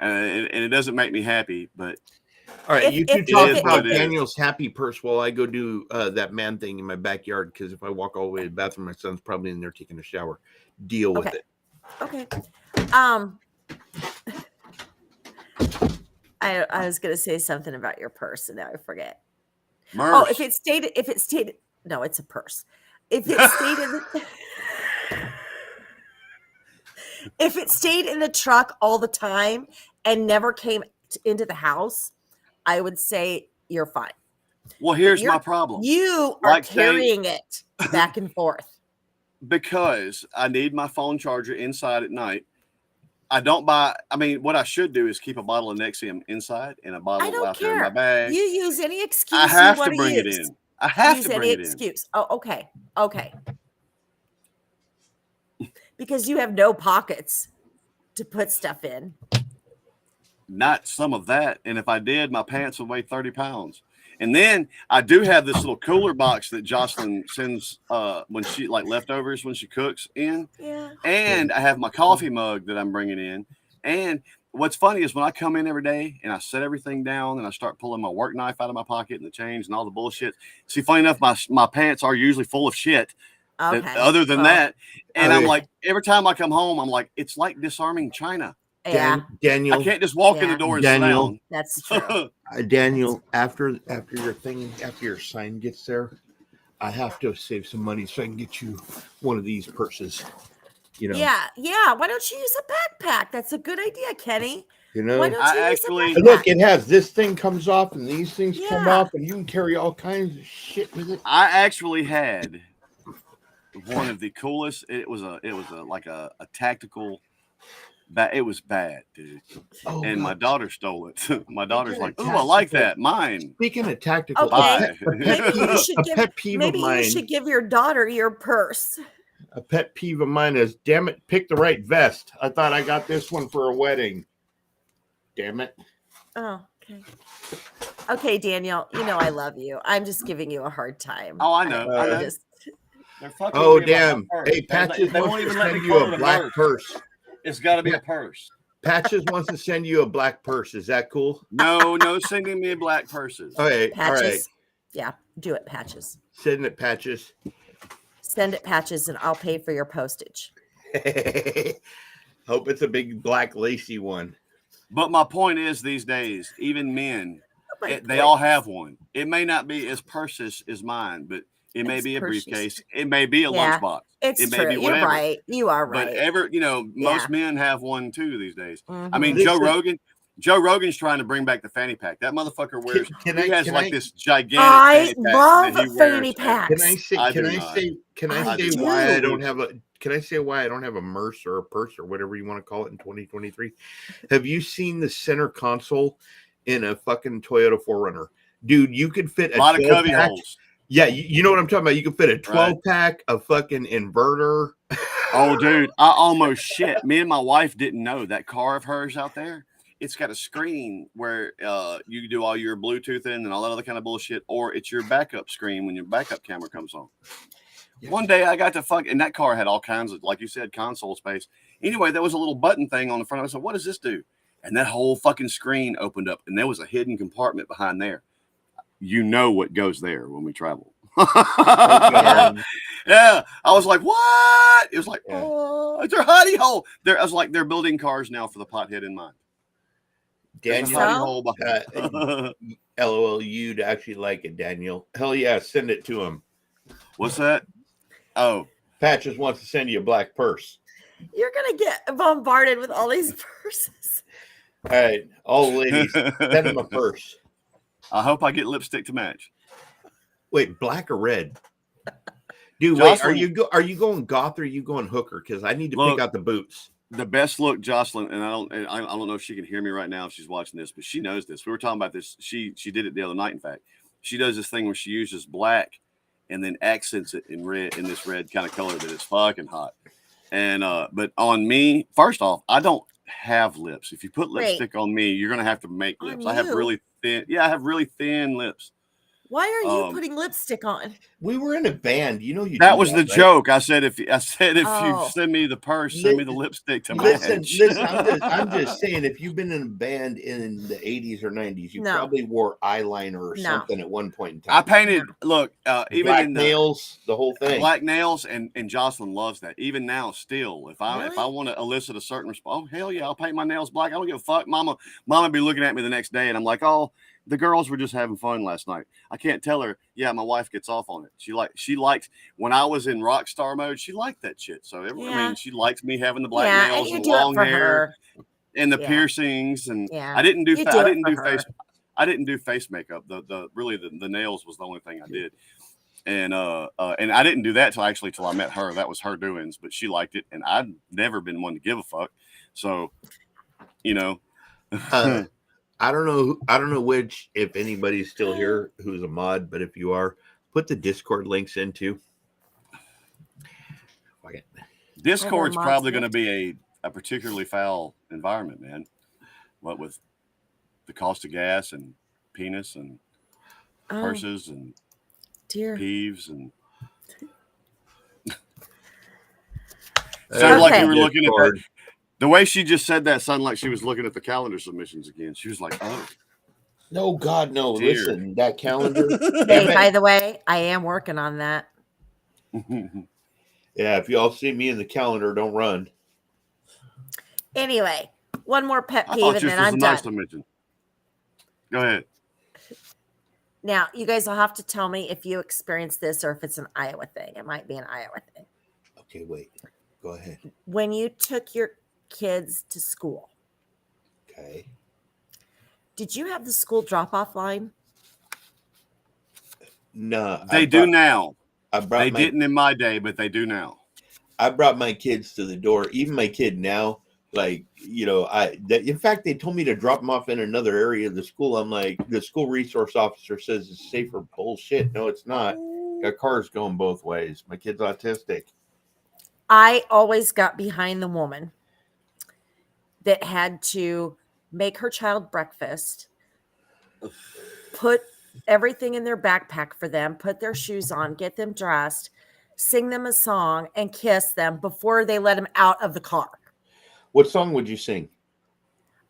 it doesn't make me happy. But All right, you two if talk it- about if it- Daniel's happy purse while I go do that man thing in my backyard. Because if I walk all the way to the bathroom, my son's probably in there taking a shower. Deal with Okay. it. Okay. I was gonna say something about your purse and now I forget. Oh, if it stayed, no, it's a purse. If it stayed in the if it stayed in the truck all the time and never came into the house, I would say you're fine. well, here's You're- my problem. You are Like, say- carrying it back and forth. Because I need my phone charger inside at night. I don't buy. I mean, what I should do is keep a bottle of Nexium inside and a I bottle don't out there in my care. bag. You use any excuse I have you to want bring it use. in. I have Use to bring any it in. excuse. Oh, okay. Okay. Because you have no pockets to put stuff in. Not some of that. And if I did, my pants would weigh 30 pounds. And then I do have this little cooler box that Jocelyn sends when she like leftovers when she cooks in. Yeah. And I have my coffee mug that I'm bringing in. And what's funny is when I come in every day and I set everything down and I start pulling my work knife out of my pocket and the change and all the bullshit. See, funny enough, my pants are usually full of shit. Okay. Other than Well, that, and I'm Okay. like, every time I come home, I'm like, it's like disarming China. Yeah, Daniel, I can't just walk in Yeah. the door and Daniel. that's sit true. down. Daniel, after your sign gets there, I have to save some money so I can get you one of these purses. You know, Yeah. Why don't you use a backpack? That's a good idea, Kenny. you know. Why don't I you actually- use a And backpack? look, it has this thing comes off and these things come Yeah. off, and you can carry all kinds of shit with it. I actually had one of the coolest. It was like a tactical. It was bad, dude. Oh, And my God. daughter stole it. My daughter's Okay, like, "Oh, I like that. Mine." Speaking of tactical, Okay. Bye. pet peeve Maybe of mine. you should give your daughter your purse. A pet peeve of mine is, damn it, pick the right vest. I thought I got this one for a wedding. Damn it. Oh, okay. Okay, Daniel, you know I love you. I'm just giving you a hard time. Oh, I know. I know. Just- They're fucking Oh, with me about damn. my purse. Hey, They Patches won't wants to even let me send you call it a a black purse. purse. It's got to be a purse. Patches wants to send you a black purse. Is that cool? No sending me black purses. Okay, Patches. all right. Yeah, do it, Patches. Send it, Patches. Send it, Patches, and I'll pay for your postage. Hope it's a big black lacy one. But my point is, these days, even men, My they all goodness. have one. It may not be as purses as mine, but it may It's be a purses. briefcase. It may be a Yeah. lunchbox. It's it may true. be You're whatever. right. You are But right. most men have one too these days. I Mhm. mean, Listen. Joe Rogan's trying to bring back the fanny pack. That motherfucker wears. Can he I- has can like I- this gigantic. I fanny pack love that he fanny wears. packs. Can I say? I Can do I not. say? Can I I say do. why I don't have a? Can I say why I don't have a Merce or a purse or whatever you want to call it in 2023? Have you seen the center console in a fucking Toyota 4Runner? Dude, you could fit A lot of 12 cubby pack. holes. Yeah, you know what I'm talking about. You could fit a 12 pack, a fucking inverter. Oh, dude, I almost shit. Me and my wife didn't know that car of hers out there. It's got a screen where you can do all your Bluetoothing and all that other kind of bullshit, or it's your backup screen when your backup camera comes on. One day I got to and that car had all kinds of, like you said, console space. Anyway, there was a little button thing on the front. I said, "What does this do?" And that whole fucking screen opened up, and there was a hidden compartment behind there. You know what goes there when we travel. Yeah, I was like, "What?" It was like, Yeah. "Oh, it's their hidey hole." I was like, they're building cars now for the pothead in mind. There's a Daniel, hidey So? hole behind. LOL, you'd actually like it, Daniel. Hell yeah, send it to him. What's that? Oh, Patches wants to send you a black purse. You're gonna get bombarded with all these purses. All right, all the ladies, send him a purse. I hope I get lipstick to match. Wait, black or red? Dude, wait, Jocelyn, are you going goth or are you going hooker? Because I need to Look, pick out the boots. the best look, Jocelyn, and I don't know if she can hear me right now if she's watching this, but she knows this. We were talking about this. She did it the other night. In fact, she does this thing where she uses black and then accents it in red, in this red kind of color that is fucking hot. And but on me, first off, I don't have lips. If you put lipstick on me, you're gonna have to make On lips. I have you? really thin. Yeah, I have really thin lips. Why are you Um, putting lipstick on? We were in a band. You know you That do was the right? joke. I said if you Oh. send me the purse, send me the lipstick to Listen, match. listen. I'm just saying. If you've been in a band in the 80s or 90s, you No. probably wore eyeliner or No. something at one point in I time. painted. Look, even Black in the nails, the whole thing. black nails, and Jocelyn loves that. Even now, still, if I Really? want to elicit a certain response, oh hell yeah, I'll paint my nails black. I don't give a fuck. Mama be looking at me the next day, and I'm like, oh, the girls were just having fun last night. I can't tell her. Yeah, my wife gets off on it. She liked when I was in rock star mode. She liked that shit. So I Yeah. mean, she likes me having the black Yeah, and nails you and do long it for hair her. and the Yeah. piercings. And Yeah. I didn't do You fa- do I it didn't for do her. face. I didn't do face makeup. The nails was the only thing I did. And I didn't do that till I met her. That was her doings, but she liked it, and I'd never been one to give a fuck. So, you know, I don't know which, if anybody's still here who's a mod, but if you are, put the Discord links into. Fuck it. Discord's mods probably going to linked. be a particularly foul environment, man. What with the cost of gas and penis and Oh, purses and dear. peeves and There's sounded like Okay. you were looking at that. Discord. The way she just said that sounded like she was looking at the calendar submissions again. She was like, "Oh, No, God, no. Dear. Listen, that calendar. Hey, Yeah, by the way, I am working on that. if y'all see me in the calendar, don't run. Anyway, one more pet I peeve thought and this then was I'm a done. nice submission." Go ahead. Now, you guys will have to tell me if you experience this or if it's an Iowa thing. It might be an Iowa thing. Okay, wait. Go ahead. When you took your kids to school, Okay. did you have the school drop-off line? No, They do now. I brought They my didn't in my day, but they do now. I brought my kids to the door. Even my kid now, like, you know, in fact, they told me to drop them off in another area of the school. I'm like, the school resource officer says it's safer. Bullshit. No, it's not. Got cars going both ways. My kid's autistic. I always got behind the woman that had to make her child breakfast, put everything in their backpack for them, put their shoes on, get them dressed, sing them a song, and kiss them before they let them out of the car. What song would you sing?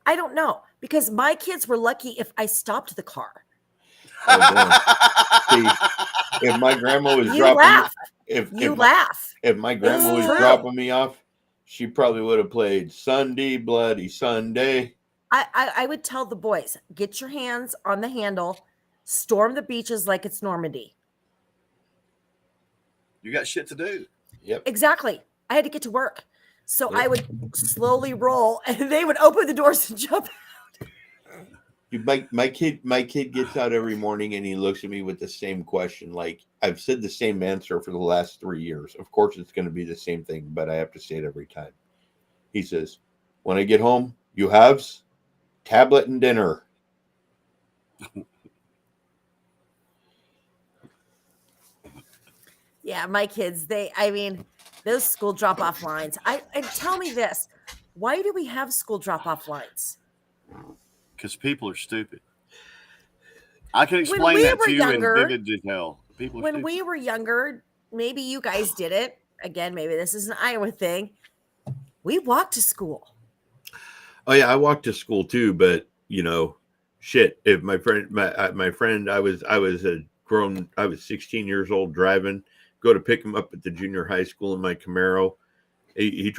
I don't know, because my kids were lucky if I stopped the car. Oh, See, if my grandma was You dropping laugh. if You if my, laugh. if my grandma was true. dropping me off, she probably would have played Sunday Bloody Sunday. I would tell the boys, get your hands on the handle, storm the beaches like it's Normandy. You got shit to do. Yep. Exactly. I had to get to work. So Yep. I would slowly roll and they would open the doors and jump out. Dude, my kid gets out every morning and he looks at me with the same question. Like, I've said the same answer for the last 3 years. Of course it's going to be the same thing, but I have to say it every time. He says, when I get home, you haves tablet and dinner. Yeah, my kids, those school drop-off lines. And tell me this. Why do we have school drop-off lines? Because people are stupid. I can When explain we that were to you younger- in vivid detail. People are When stupid. we were younger, maybe you guys did it. Again, maybe this is an Iowa thing. We walked to school. Oh yeah, I walked to school too, but you know, shit. If my friend, I was 16 years old driving, go to pick him up at the junior high school in my Camaro. He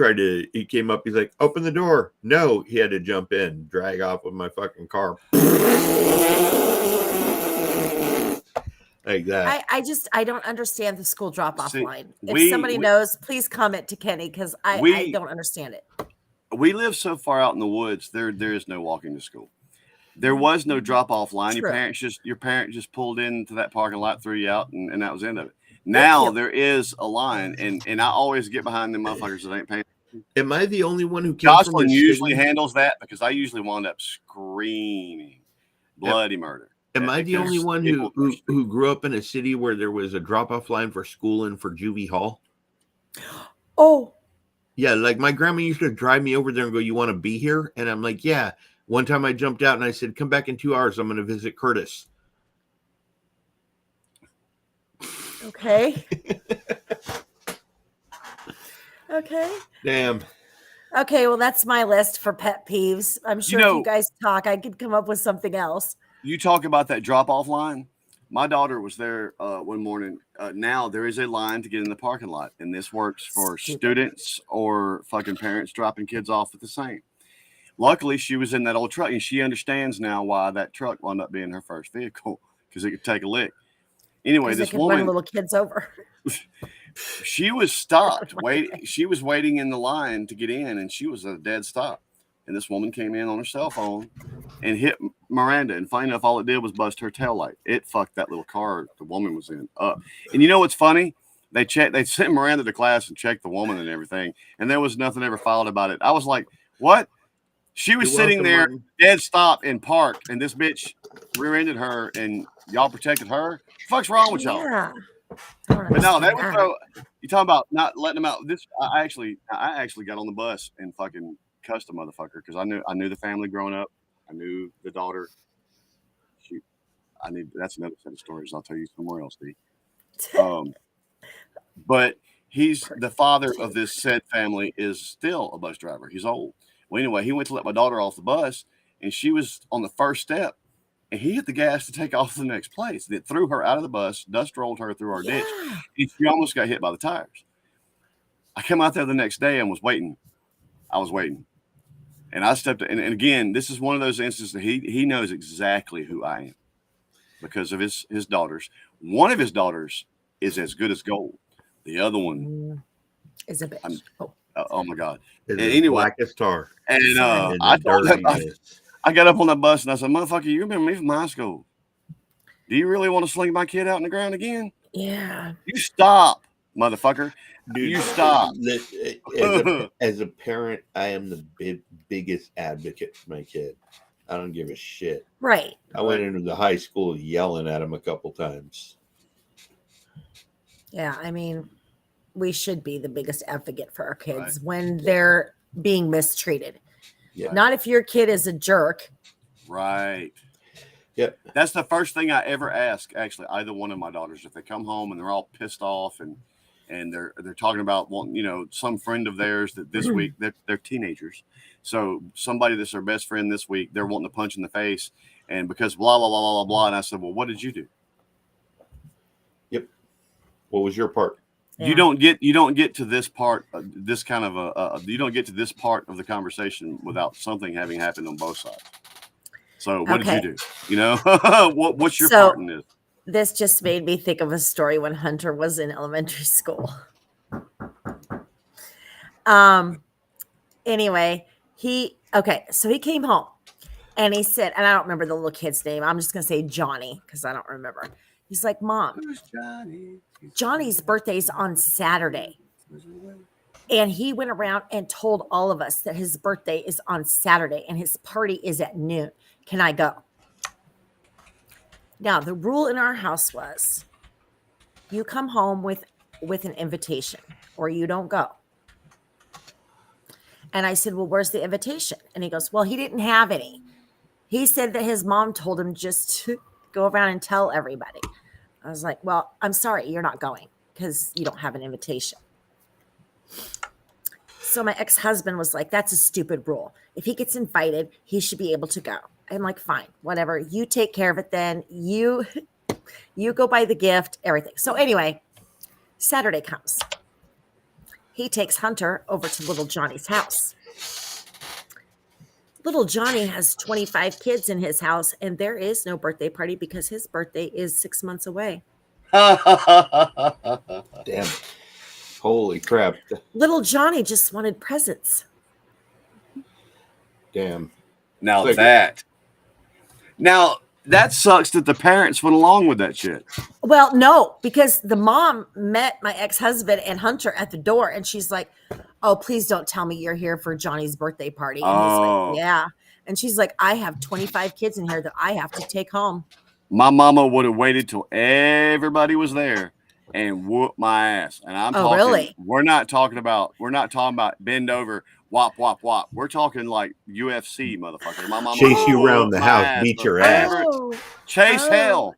came up, he's like, open the door. No, he had to jump in, drag off with my fucking car. Like that. I don't understand the school drop-off See, line. If somebody knows, please comment to Kenny because I don't understand it. We live so far out in the woods. There is no walking to school. There was no drop off line. True. Your parent just pulled into that parking lot, threw you out, and that was the end of it. Now you. there is a line, and I always get behind them motherfuckers that ain't paying. Am I the only one who came from Jocelyn a usually city? handles that because I usually wind up screaming bloody murder. Am I the because only one people are stupid. who grew up in a city where there was a drop-off line for school and for juvie hall? Oh, Yeah, like my grandma used to drive me over there and go, "You want to be here?" And I'm like, "Yeah." One time I jumped out and I said, "Come back in 2 hours. I'm going to visit Curtis." okay. Okay. Damn. Okay, well, that's my list for pet peeves. I'm sure if know- you guys talk, I could come up with something else. You talk about that drop-off line. My daughter was there one morning. Now there is a line to get in the parking lot, and this works for Stupid. students or fucking parents dropping kids off at the same. Luckily, she was in that old truck, and she understands now why that truck wound up being her first vehicle because it could take a lick. Anyway, Because they this could run woman, little kids over. she was stopped. She was waiting in the line to get in, and she was at a dead stop. And this woman came in on her cell phone and hit Miranda. And funny enough, all it did was bust her taillight. It fucked that little car the woman was in up. And you know what's funny? They sent Miranda to class and checked the woman and everything, and there was nothing ever filed about it. I was like, what? She was You're sitting welcome, there, Martin. dead stop in park, and this bitch rear-ended her, and y'all protected her. What the fuck's wrong with y'all? Yeah. I don't But no, they understand would that. throw. You talking about not letting them out? This I actually got on the bus and fucking cussed a motherfucker because I knew the family growing up. I knew the daughter. Shoot, that's another set of stories I'll tell you somewhere else, Steve. But he's the father of this said family is still a bus driver. He's old. Well, anyway, he went to let my daughter off the bus, and she was on the first step, and he hit the gas to take off to the next place. And it threw her out of the bus, dust rolled her through our ditch, Yeah. and she almost got hit by the tires. I came out there the next day and was waiting. I was waiting. And I stepped in, and again, this is one of those instances that he knows exactly who I am because of his daughters. One of his daughters is as good as gold. The other one, Is a bitch. oh my God. It's And as anyway, black as tar. and And I the told him, dirtiness. I got up on that bus and I said, motherfucker, you remember me from high school. Do you really want to sling my kid out in the ground again? Yeah. You stop, motherfucker. Dude, You stop. As a parent, I am the biggest advocate for my kid. I don't give a shit. Right. I went into the high school yelling at him a couple times. Yeah. I mean, we should be the biggest advocate for our kids Right. when they're being mistreated. Yeah. Not if your kid is a jerk. Right. Yep. That's the first thing I ever ask, actually, either one of my daughters, if they come home and they're all pissed off and they're talking about some friend of theirs that this week they're teenagers. So somebody that's their best friend this week, they're wanting to punch in the face, and because blah blah blah blah blah. And I said, well, what did you do? Yep. What was your part? Yeah. You don't get to this part, this kind of you don't get to this part of the conversation without something having happened on both sides. So what did you do? You know, what's your part in this? This just made me think of a story when Hunter was in elementary school. Anyway, so he came home and he said, and I don't remember the little kid's name. I'm just going to say Johnny because I don't remember. He's like, Mom, Who's Johnny? Johnny's birthday's on Saturday. And he went around and told all of us that his birthday is on Saturday and his party is at noon. Can I go? Now, the rule in our house was you come home with an invitation or you don't go. And I said, well, where's the invitation? And he goes, well, he didn't have any. He said that his mom told him just to go around and tell everybody. I was like, well, I'm sorry, you're not going because you don't have an invitation. So my ex-husband was like, that's a stupid rule. If he gets invited, he should be able to go. I'm like, fine, whatever. You take care of it then. You go buy the gift, everything. So anyway, Saturday comes. He takes Hunter over to little Johnny's house. Little Johnny has 25 kids in his house, and there is no birthday party because his birthday is 6 months away. Damn. Holy crap. Little Johnny just wanted presents. Damn. Now Like- that. Now, that sucks that the parents went along with that shit. Well, no, because the mom met my ex-husband and Hunter at the door, and she's like, "Oh, please don't tell me you're here for Johnny's birthday party." And he's like, Oh. "Yeah." And she's like, "I have 25 kids in here that I have to take home." My mama would have waited till everybody was there and whoop my ass. And I'm talking, really? we're not talking about bend over, whop, whop, whop. We're talking like UFC, motherfucker. My mama Chase you around whoop the my house, ass, beat bro. your ass. Chase Oh.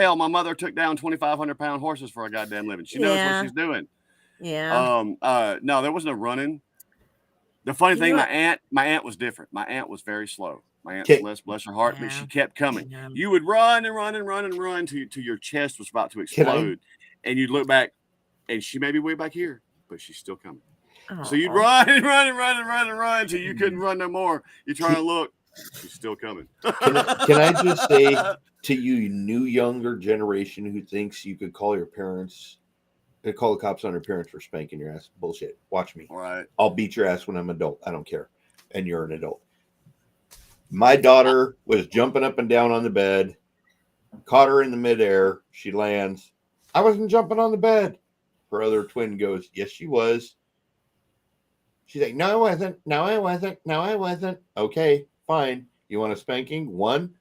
hell. My mother took down 2,500-pound horses for a goddamn living. She knows Yeah. what she's doing. Yeah. No, there was no running. The funny You thing, know my aunt was different. My aunt was very slow. My aunt Okay. bless her heart, but Yeah. she kept coming. Yeah. You would run and run and run and run till your chest was about to explode, and you'd look back, and she may be way back here, but she's still coming. So you'd run and run and run and run and run until you couldn't run no more. You try to look, she's still coming. Can I just say to you, new younger generation who thinks you could call your parents, call the cops on your parents for spanking your ass? Bullshit. Watch me. All right. I'll beat your ass when I'm adult. I don't care. And you're an adult. My daughter was jumping up and down on the bed, caught her in the midair. She lands. I wasn't jumping on the bed. Her other twin goes, yes, she was. She's like, no, I wasn't. No, I wasn't. No, I wasn't. Okay, fine. You want a spanking? 1.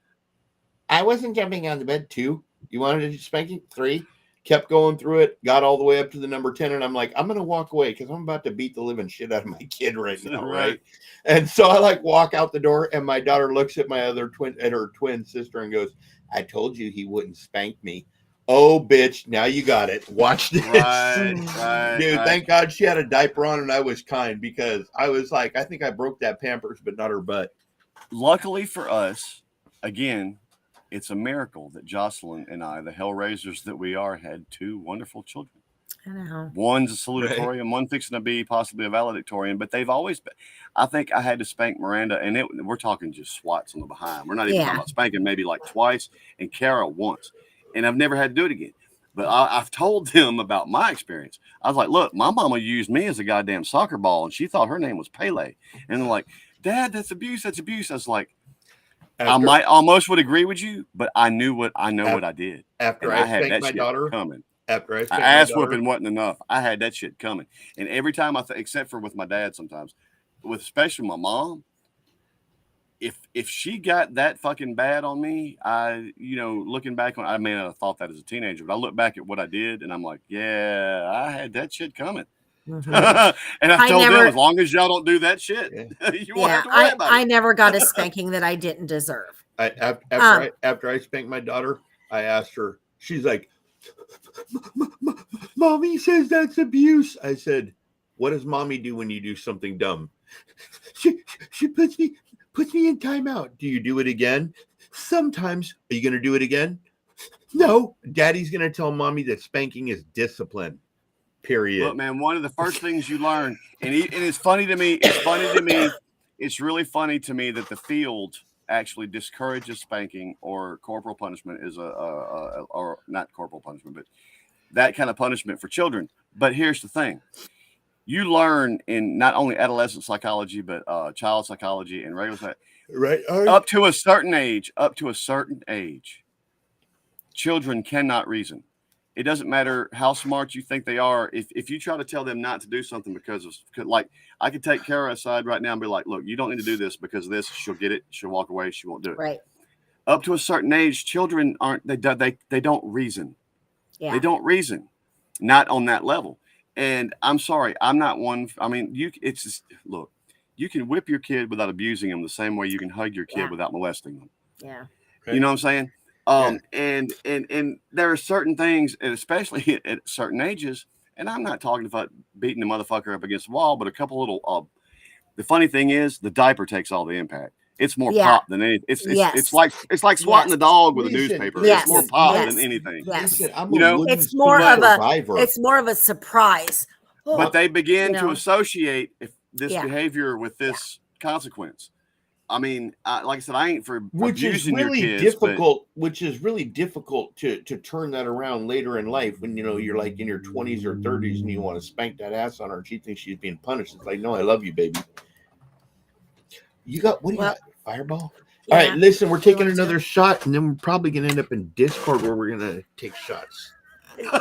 I wasn't jumping on the bed. 2. You wanted a spanking? 3. Kept going through it, got all the way up to the number 10, and I'm like, I'm going to walk away because I'm about to beat the living shit out of my kid right now, right? And so I walk out the door, and my daughter looks at my other twin, at her twin sister, and goes, I told you he wouldn't spank me. Oh, bitch, now you got it. Watch this. Right. Dude, thank God she had a diaper on, and I was kind because I was like, I think I broke that Pampers, but not her butt. Luckily for us, again, it's a miracle that Jocelyn and I, the Hellraisers that we are, had 2 wonderful children. I know. One's a salutatorian, one fixing to be possibly a valedictorian, but they've always been. I think I had to spank Miranda, and we're talking just swats on the behind. We're not even talking about spanking, maybe like twice, and Kara once. And I've never had to do it again. But I've told them about my experience. I was like, look, my mama used me as a goddamn soccer ball, and she thought her name was Pele. And they're like, Dad, that's abuse. That's abuse. I was like, I might almost would agree with you, but I know what I did. After I I had spanked that my shit daughter, coming. after I spanked ass my daughter, whooping wasn't enough. I had that shit coming. And every time except for with my dad sometimes, especially my mom, if she got that fucking bad on me, looking back on, I may not have thought that as a teenager, but I look back at what I did and I'm like, yeah, I had that shit coming. Mhm. And I told them, as long as y'all don't do that shit, you won't have to worry about it. I never got a spanking that I didn't deserve. After I spanked my daughter, I asked her, she's like, Mommy says that's abuse. I said, what does Mommy do when you do something dumb? She puts me in timeout. Do you do it again? Sometimes. Are you going to do it again? No. Daddy's going to tell Mommy that spanking is discipline. Period. Look, man, one of the first things you learn, and it's funny to me. It's really funny to me that the field actually discourages spanking or corporal punishment or not corporal punishment, but that kind of punishment for children. But here's the thing. You learn in not only adolescent psychology, but child psychology and regular right up to a certain age, children cannot reason. It doesn't matter how smart you think they are. If you try to tell them not to do something because like I could take Kara aside right now and be like, look, you don't need to do this because of this. She'll get it. She'll walk away. She won't do it. Right. Up to a certain age, children they don't reason. Yeah. They don't reason. Not on that level. And I'm sorry, I'm not one. I mean, it's just, look, you can whip your kid without abusing them the same way you can hug your kid without molesting them. Yeah. Okay. You know what I'm saying? And there are certain things, and especially at certain ages, and I'm not talking about beating the motherfucker up against the wall, but a couple little, the funny thing is the diaper takes all the impact. It's more pop than anything. It's like swatting the dog with a newspaper. Yes. It's more pop than anything. Yes. It's more of a surprise. But they begin to associate this behavior with this consequence. I mean, like I said, I ain't for abusing your kids. Which is really difficult to turn that around later in life when you're like in your 20s or 30s and you want to spank that ass on her and she thinks she's being punished. It's like, no, I love you, baby. You got what do you got? Fireball? All right, listen, we're taking wanna do another shot, and then we're probably going to end up in Discord where we're going to take shots. We're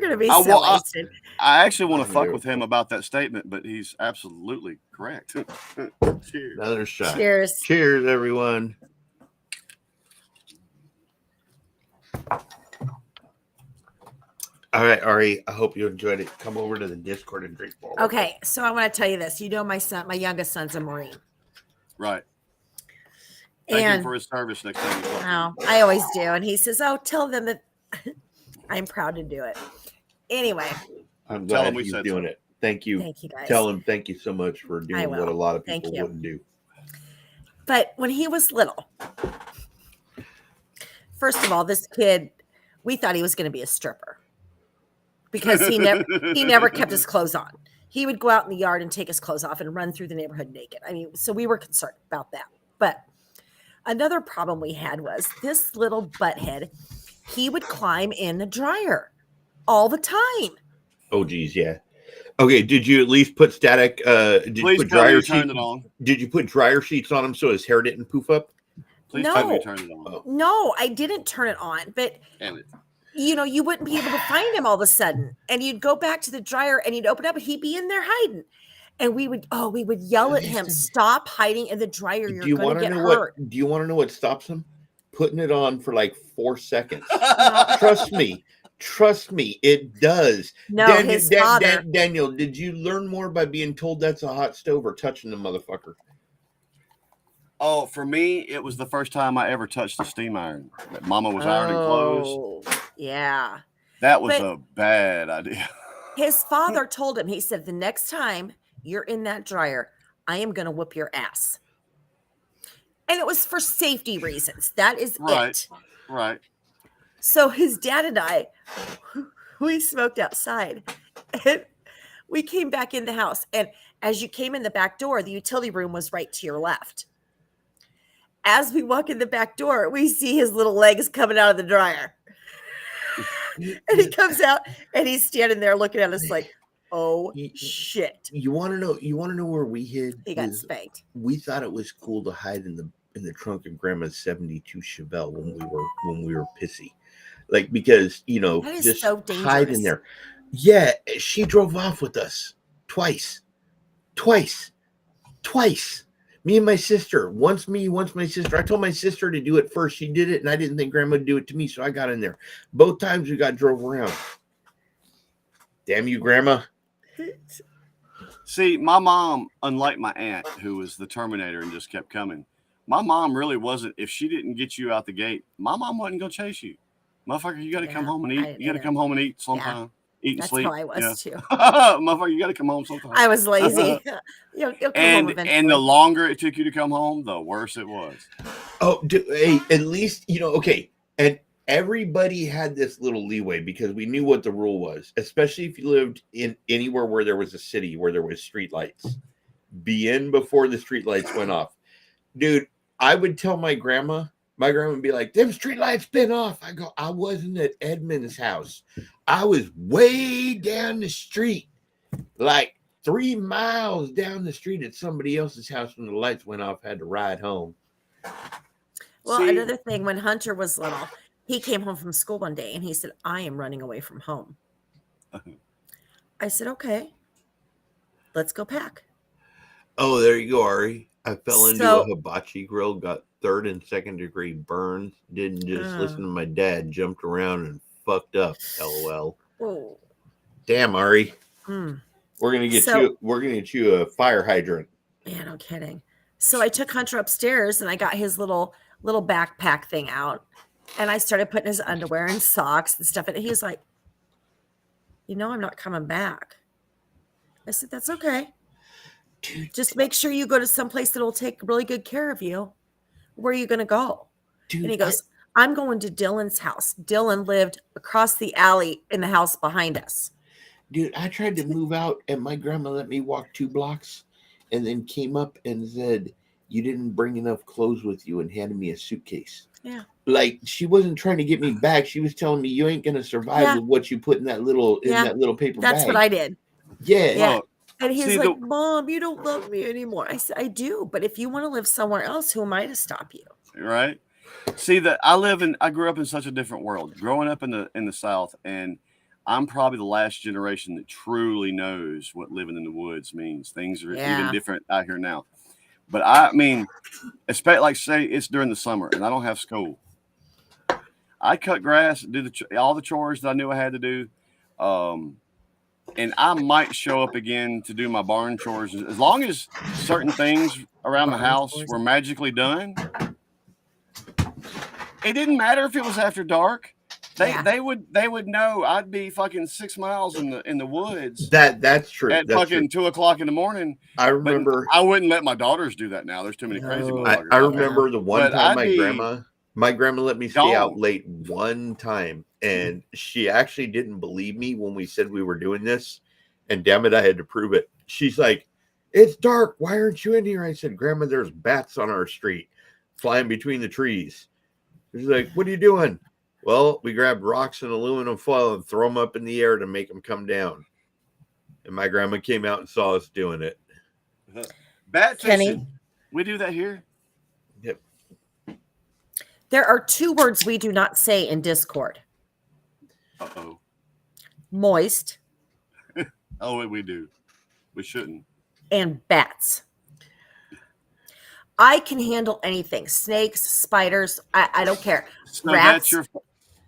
gonna be I so wa- wasted. I actually want to fuck with him about that statement, but he's absolutely correct. Cheers. Another shot. Cheers. Cheers, everyone. All right, Ari, I hope you enjoyed it. Come over to the Discord and drink more. Okay, so I want to tell you this. You know, my youngest son's a Marine. Right. Thank him And for his service next time. you talk to him. I always do. And he says, "Oh, tell them that I'm proud to do it." Anyway, I'm Tell glad him we he's said doing so. it. Thank you. thank you guys. Tell him thank you so much for doing what a lot of Thank people you. wouldn't do. But when he was little, first of all, this kid, we thought he was going to be a stripper because he never kept his clothes on. He would go out in the yard and take his clothes off and run through the neighborhood naked. I mean, so we were concerned about that. But another problem we had was this little butthead, he would climb in the dryer all the time. Oh, geez, yeah. Okay, did you at least put static? Did you Please put tell me dryer you turned sheets? it on. Did you put dryer sheets on him so his hair didn't poof up? Please tell me No. you turned it on. Oh. No, I didn't turn it on, but Damn it. you know, you wouldn't be able to find him all of a sudden. And you'd go back to the dryer and you'd open up and he'd be in there hiding. And we would yell at him, "Stop hiding in the dryer. You're going to get hurt." Do you want to know what stops him? Putting it on for like 4 seconds. No, Trust me, it does. no, his father. Daniel, did you learn more by being told that's a hot stove or touching the motherfucker? Oh, for me, it was the first time I ever touched a steam iron. That Mama was ironing clothes. Yeah. That was But- a bad idea. His father told him, he said, "The next time you're in that dryer, I am going to whoop your ass." And it was for safety reasons. That is Right. it. Right. So his dad and I, we smoked outside. And we came back in the house. And as you came in the back door, the utility room was right to your left. As we walk in the back door, we see his little legs coming out of the dryer. And he comes out and he's standing there looking at us like, "Oh shit." You want to know where we hid? He got spanked. We thought it was cool to hide in the trunk of Grandma's 72 Chevelle when we were pissy. Like, because, you know, That is just so hide in dangerous. there. Yeah, she drove off with us twice. Me and my sister. Once me, once my sister. I told my sister to do it first. She did it, and I didn't think Grandma would do it to me, so I got in there. Both times we got drove around. Damn you, Grandma. See, my mom, unlike my aunt, who was the Terminator and just kept coming, my mom really wasn't. If she didn't get you out the gate, my mom wasn't going to chase you. Motherfucker, you got to come home and eat. You got to come home and eat sometime. Eat and That's sleep. how I was too. Motherfucker, you got to come home sometime. I was lazy. You'll come home and eventually. the longer it took you to come home, the worse it was. Oh, hey, at least, you know, okay. And everybody had this little leeway because we knew what the rule was, especially if you lived in anywhere where there was a city where there was street lights. Be in before the street lights went off. Dude, I would tell my grandma would be like, "Them street lights been off." I go, "I wasn't at Edmund's house. I was way down the street, like 3 miles down the street at somebody else's house when the lights went off. Had to ride home." Well, See- another thing, when Hunter was little, he came home from school one day and he said, "I am running away from home." I said, "Okay, let's go pack." Oh, there you go, Ari. I fell into So- a hibachi grill, got 3rd and 2nd degree burns, didn't just listen to my dad, jumped around and fucked up. LOL. Oh. Damn, Ari. Mm. We're gonna get So- you a fire hydrant. Yeah, no kidding. So I took Hunter upstairs and I got his little backpack thing out and I started putting his underwear and socks and stuff in it. He's like, "You know, I'm not coming back." I said, "That's okay. Dude, Just make sure you go to some place that will take really good care of you." "Where are you going to go?" dude, And he goes, "I'm going to Dylan's house." Dylan lived across the alley in the house behind us. I tried to move out and my grandma let me walk 2 blocks and then came up and said, "You didn't bring enough clothes with you," and handed me a suitcase. Yeah. Like, she wasn't trying to get me back. She was telling me, "You ain't gonna survive Yeah. with what you put in that little paper That's bag." what I did. Yeah. Yeah. Look, And he's See, like, Mom, you don't love me anymore. I said, I do. But if you want to live somewhere else, who am I to stop you? right? See that I grew up in such a different world. Growing up in the South, and I'm probably the last generation that truly knows what living in the woods means. Things are even Yeah. different out here now. But I mean, especially like say it's during the summer and I don't have school. I cut grass, do all the chores that I knew I had to do. And I might show up again to do my barn chores as long as certain things around the Barn house chores. were magically done. It didn't matter if it was after dark. Yeah. They would know I'd be fucking 6 miles in the woods That's true. at That's fucking true. 2:00 in the morning. I But remember. I wouldn't let my daughters do that now. There's too many crazy No. motherfuckers. I out there. remember the one But time I'd be my grandma let me stay out gone. late one time, and she actually didn't believe me when we said we were doing this. And damn it, I had to prove it. She's like, "It's dark. Why aren't you in here?" I said, "Grandma, there's bats on our street flying between the trees." She's like, "What are you doing?" "Well, we grabbed rocks and aluminum foil and throw them up in the air to make them come down." And my grandma came out and saw us doing it. Bat Kenny? fishing. We do that here. Yep. There are 2 words we do not say in Discord. Uh-oh. Moist Oh, we do. We shouldn't. and bats. I can handle anything. Snakes, spiders. I don't care. So Rats. that's your.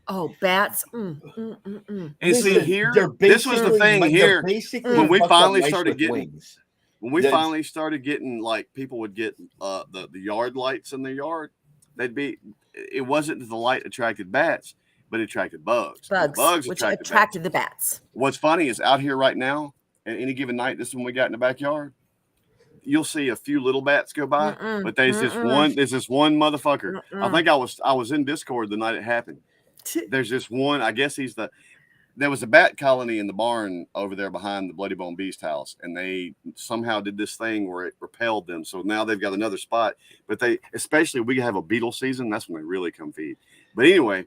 Oh, bats. And And see Listen, here, they're this was the basically- thing they're here. basically When we fucked up finally mice started with getting- wings. When we That's- finally started getting like people would get the yard lights in their yard, it wasn't that the light attracted bats, but it attracted bugs. bugs, which attracted attracted bats. the bats. What's funny is out here right now, at any given night, this is when we got in the backyard, you'll see a few little bats go by, but there's this one motherfucker. I think I was in Discord the night it happened. There's this one, I guess there was a bat colony in the barn over there behind the Bloody Bone Beast house, and they somehow did this thing where it repelled them. So now they've got another spot. But especially we have a beetle season, that's when they really come feed. But anyway,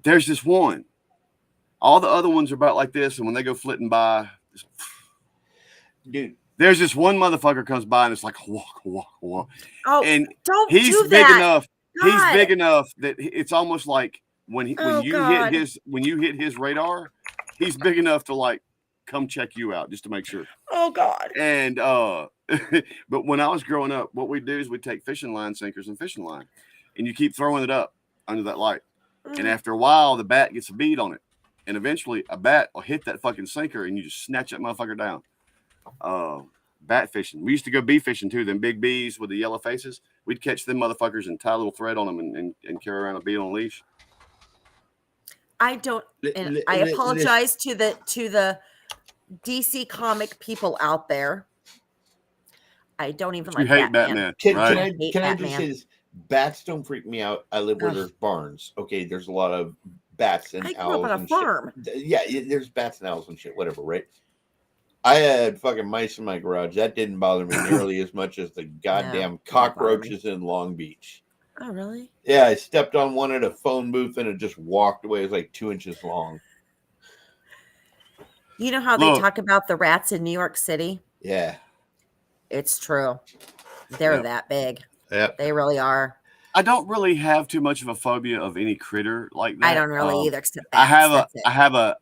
there's this one. All the other ones are about like this, and when they go flitting by, Dude, there's this one motherfucker comes by, and it's like walk. Oh, And don't he's do big that. enough. God. He's big enough that it's almost like when you God. hit his radar, he's big enough to like come check you out just to make sure. Oh God. And but when I was growing up, what we do is we take fishing line sinkers and fishing line, and you keep throwing it up under that light. And after a while, the bat gets a bead on it, and eventually a bat will hit that fucking sinker, and you just snatch that motherfucker down. Bat fishing. We used to go bee fishing too. Them big bees with the yellow faces. We'd catch them motherfuckers and tie a little thread on them and carry around a bee on a leash. I don't. And I apologize to the DC comic people out there. I don't even You like hate Batman. Batman, right? hate Can I just Batman. say this? Bats don't freak me out. I live where Ugh. there's barns. Okay, there's a lot of bats and I grew owls up on a and farm. shit. Yeah, there's bats and owls and shit, whatever, right? I had fucking mice in my garage. That didn't bother me nearly as much as the goddamn didn't bother me. cockroaches in Long Beach. Oh, really? Yeah, I stepped on one at a phone booth and it just walked away. It was like 2 inches long. You know how Look. they talk about the rats in New York City? Yeah. It's true. They're Yep. that big. Yep. They really are. I don't really have too much of a phobia of any critter like that. I don't really either. Except I have bats, that's it.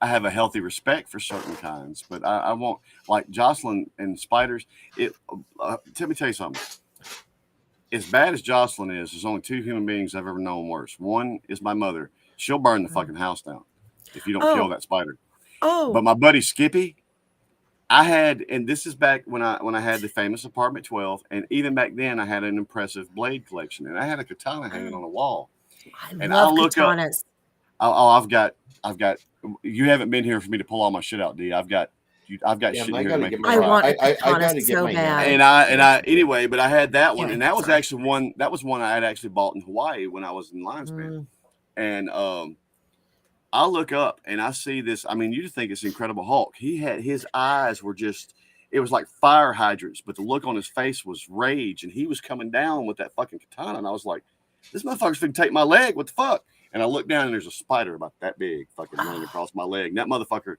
I have a healthy respect for certain kinds, but I won't like Jocelyn and spiders. Let me tell you something. As bad as Jocelyn is, there's only 2 human beings I've ever known worse. One is my mother. She'll burn the fucking house down if you don't Oh. kill that spider. Oh, But my buddy Skippy, I had, and this is back when I had the famous apartment 12, and even back then I had an impressive blade collection, and I had a katana hanging on a wall. I and love I'll look up- katanas. I've got. You haven't been here for me to pull all my shit out, D. I've got shit I in here to gotta make get it my I want a I katana gotta get so my bad. and anyway, but I had that one, Yeah, and that was sorry. actually one. That was one I had actually bought in Hawaii when I was in Lions Band. And I look up and I see this. I mean, you think it's Incredible Hulk. His eyes were just. It was like fire hydrants, but the look on his face was rage, and he was coming down with that fucking katana, and I was like, "This motherfucker's finna take my leg. What the fuck?" And I look down, and there's a spider about that big fucking running across my leg. And that motherfucker,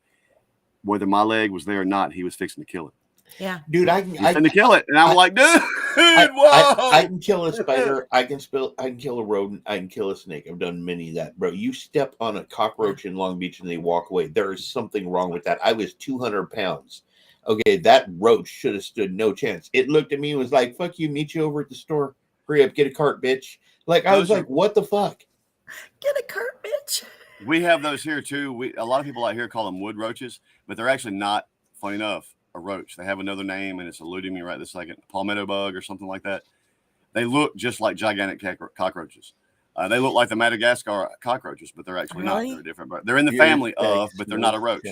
whether my leg was there or not, he was fixing to kill it. Yeah. Dude, I You finna kill it, and I'm like, dude, whoa! I can kill a spider. I can kill a rodent. I can kill a snake. I've done many of that, bro. You step on a cockroach in Long Beach and they walk away. There is something wrong with that. I was 200 pounds. Okay, that roach should have stood no chance. It looked at me and was like, "Fuck you, meet you over at the store. Hurry up, get a cart, bitch." Like I was like, "What the fuck?" Get a cart, bitch. We have those here too. A lot of people out here call them wood roaches, but they're actually not. Funny enough, a roach. They have another name, and it's eluding me right this second. Palmetto bug or something like that. They look just like gigantic cockroaches. They look like the Madagascar cockroaches, but they're actually not. They're different. But they're in the family of, but they're not a roach.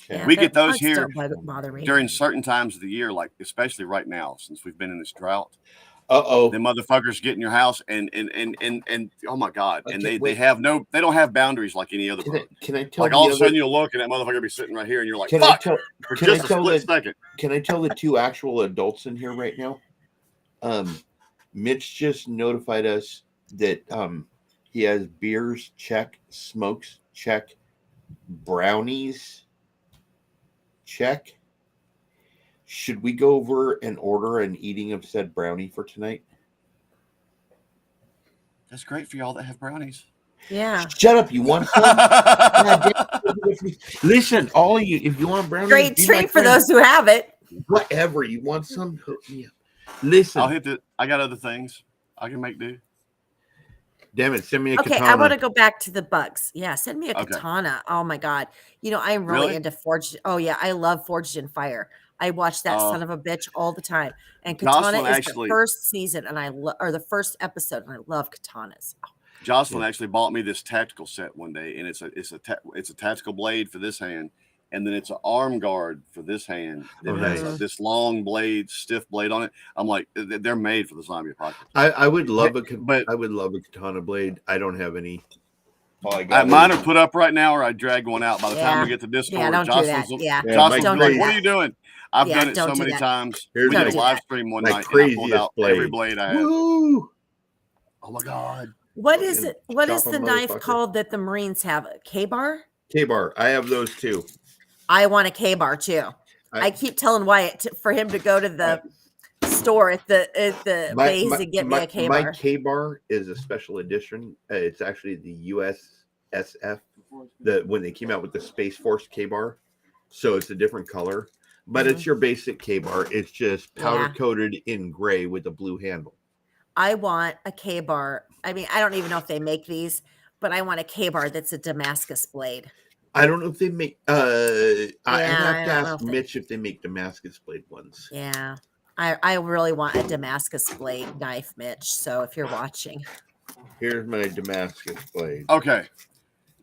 Yeah, we get those bugs here don't bother me. during certain times of the year, like especially right now, since we've been in this drought. The motherfuckers get in your house and oh my god, and Okay, they don't have boundaries like any other bug. Can I tell? Like all of a sudden you'll look and that motherfucker be sitting right here, and you're like, Can fuck, I for just a split second. Can I tell the two actual adults in here right now? Mitch just notified us that he has beers check, smokes check, brownies check. Should we go over and order an eating of said brownie for tonight? That's great for y'all that have brownies. Yeah. Shut up! You want some? Listen, all of you, if you want brownies, great treat for those who have it. Whatever you want, some hook me up. Listen, I'll hit the. I got other things I can make do. Damn it! Send me a Okay, katana. I want to go back to the bugs. Yeah, send me a katana. Oh my god! You know I'm really into Forged. Oh yeah, I love Forged in Fire. I watch that son of a bitch all the time. And Katana is the first season, and or the first episode, and I love katanas. Oh. Jocelyn actually bought me this tactical set one day, and it's a tactical blade for this hand, and then it's an arm guard for this hand. It has this long blade, stiff blade on it. I'm like, they're made for the zombie apocalypse. I would love I would love a katana blade. I don't have any. Mine are put up right now, or I drag one out. By the time we get to Discord, Jocelyn's like, "What are you doing?" I've done it so many times. We did a live stream one night, and I pulled out every blade I had. Woo! Oh my god! What is it? What is the knife called that the Marines have? K-bar? K-bar. I have those too. I want a K-bar too. I keep telling Wyatt for him to go to the store at the base and get me a K-bar. My K-bar is a special edition. It's actually the USSF. When they came out with the Space Force K-bar, so it's a different color, but it's your basic K-bar. It's just powder coated in gray with a blue handle. I want a K-bar. I mean, I don't even know if they make these, but I want a K-bar that's a Damascus blade. I don't know if they make. I have to ask Mitch if they make Damascus blade ones. Yeah, I really want a Damascus blade knife, Mitch. So if you're watching, here's my Damascus blade. Okay,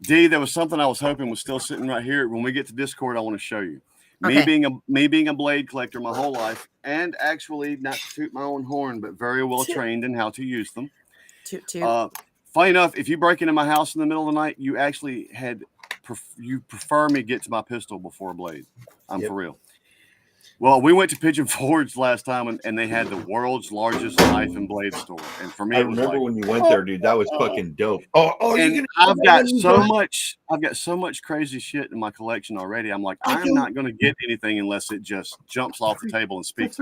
D, there was something I was hoping was still sitting right here. When we get to Discord, I want to show you. Me being a blade collector my whole life, and actually not to toot my own horn, but very well trained in how to use them. Funny enough, if you break into my house in the middle of the night, you actually you prefer me get to my pistol before a blade. I'm for real. Well, we went to Pigeon Forge last time, and they had the world's largest knife and blade store. And for me, I remember when you went there, dude. That was fucking dope. And I've got so much crazy shit in my collection already. I'm like, I'm not going to get anything unless it just jumps off the table and speaks.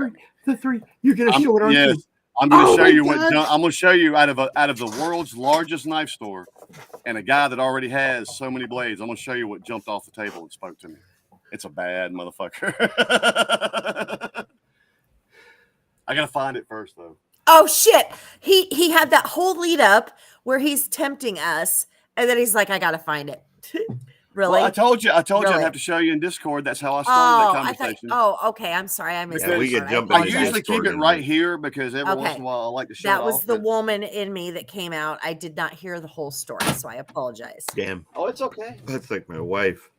The three. You're going to show it on you. I'm going to show you what I'm going to show you out of the world's largest knife store, and a guy that already has so many blades. I'm going to show you what jumped off the table and spoke to me. It's a bad motherfucker. I gotta find it first, though. Oh shit! He had that whole lead up where he's tempting us, and then he's like, "I gotta find it." Really? Well, I told you I'd have to show you in Discord. That's how I started that conversation. Okay. I'm sorry, I missed we can jump. I usually keep it right here because every once in a while I like to show. That was the woman in me that came out. I did not hear the whole story, so I apologize. Damn. Oh, it's okay. That's like my wife.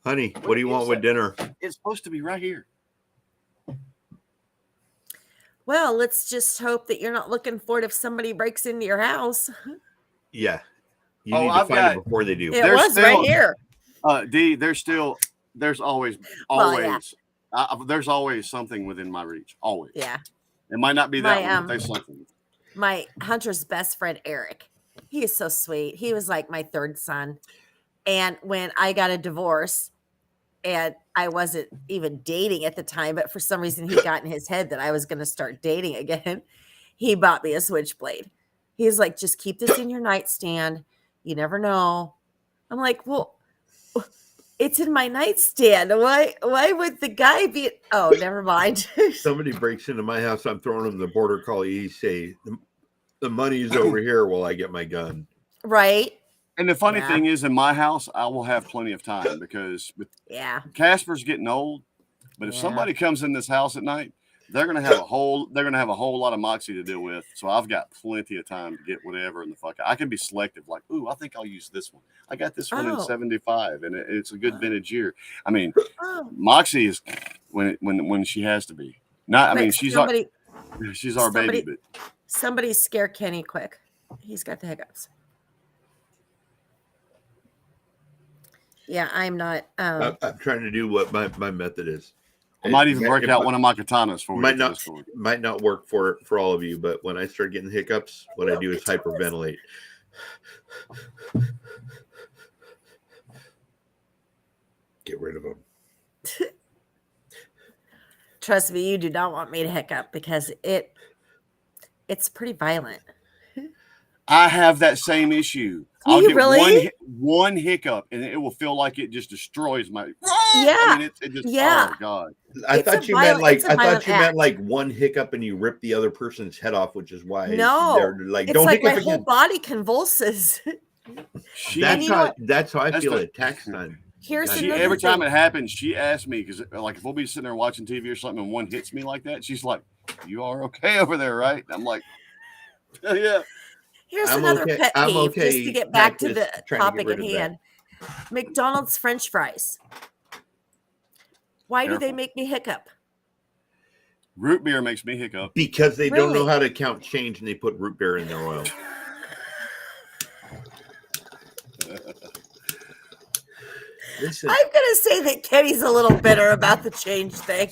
Honey, what do you want with dinner? It's supposed to be right here. Well, let's just hope that you're not looking for it if somebody breaks into your house. Yeah. You need to find it before they do. It was right here. D, there's always there's always something within my reach. Always. Yeah. It might not be that one, but there's something. My Hunter's best friend, Eric, he is so sweet. He was like my third son. And when I got a divorce and I wasn't even dating at the time, but for some reason he got in his head that I was going to start dating again. He bought me a switchblade. He's like, just keep this in your nightstand. You never know. I'm like, well, it's in my nightstand. Why would the guy be? Oh, never mind. Somebody breaks into my house. I'm throwing him the border collie. He say, the money's over here while I get my gun. Right. And the funny thing is, in my house, I will have plenty of time because Casper's getting old. But if somebody comes in this house at night, they're gonna have a whole lot of moxie to deal with. So I've got plenty of time to get whatever in the fuck. I can be selective, like, ooh, I think I'll use this one. I got this one in 75, and it's a good vintage year. I mean, Moxie is when she has to be. Not, I mean, she's our baby, but somebody scare Kenny quick. He's got the hiccups. Yeah, I'm not. I'm trying to do what my method is. I might even break out one of my katanas for might not work for all of you, but when I start getting hiccups, what I do is hyperventilate. Get rid of them. Trust me, you do not want me to hiccup because it's pretty violent. I have that same issue. I'll get one hiccup, and it will feel like it just destroys my. Yeah, I mean, it just, oh God! I thought you meant like one hiccup and you rip the other person's head off, which is why they're like, don't like hiccup my again. whole body convulses. That's how I feel at tax time. Every time it happens, she asks me, because like if we'll be sitting there watching TV or something and one hits me like that, she's like, "You are okay over there, right?" And I'm like, "Yeah." Here's another pet peeve, just to get back to the topic at hand. McDonald's French fries. Why do they make me hiccup? Root beer makes me hiccup. Because they don't know how to count change and they put root beer in their oil. Listen, I'm gonna say that Kenny's a little bitter about the change thing.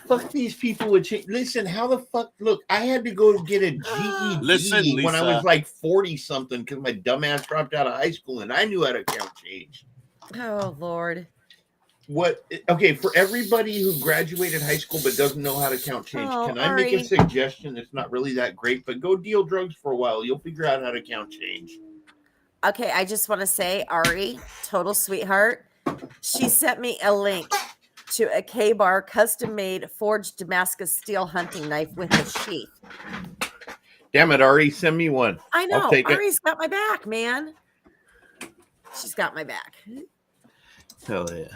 Fuck these people with change. Listen, how the fuck? Look, I had to go get a GED when I was like 40 something because my dumbass dropped out of high school, and I knew how to count change. Oh Lord. What? Okay, for everybody who graduated high school but doesn't know how to count change, can I make a suggestion? It's not really that great, but go deal drugs for a while. You'll figure out how to count change. Okay, I just want to say, Ari, total sweetheart. She sent me a link to a K-Bar custom-made forged Damascus steel hunting knife with a sheath. Damn it, Ari, send me one. I know. Ari's got my back, man. She's got my back. Hell yeah.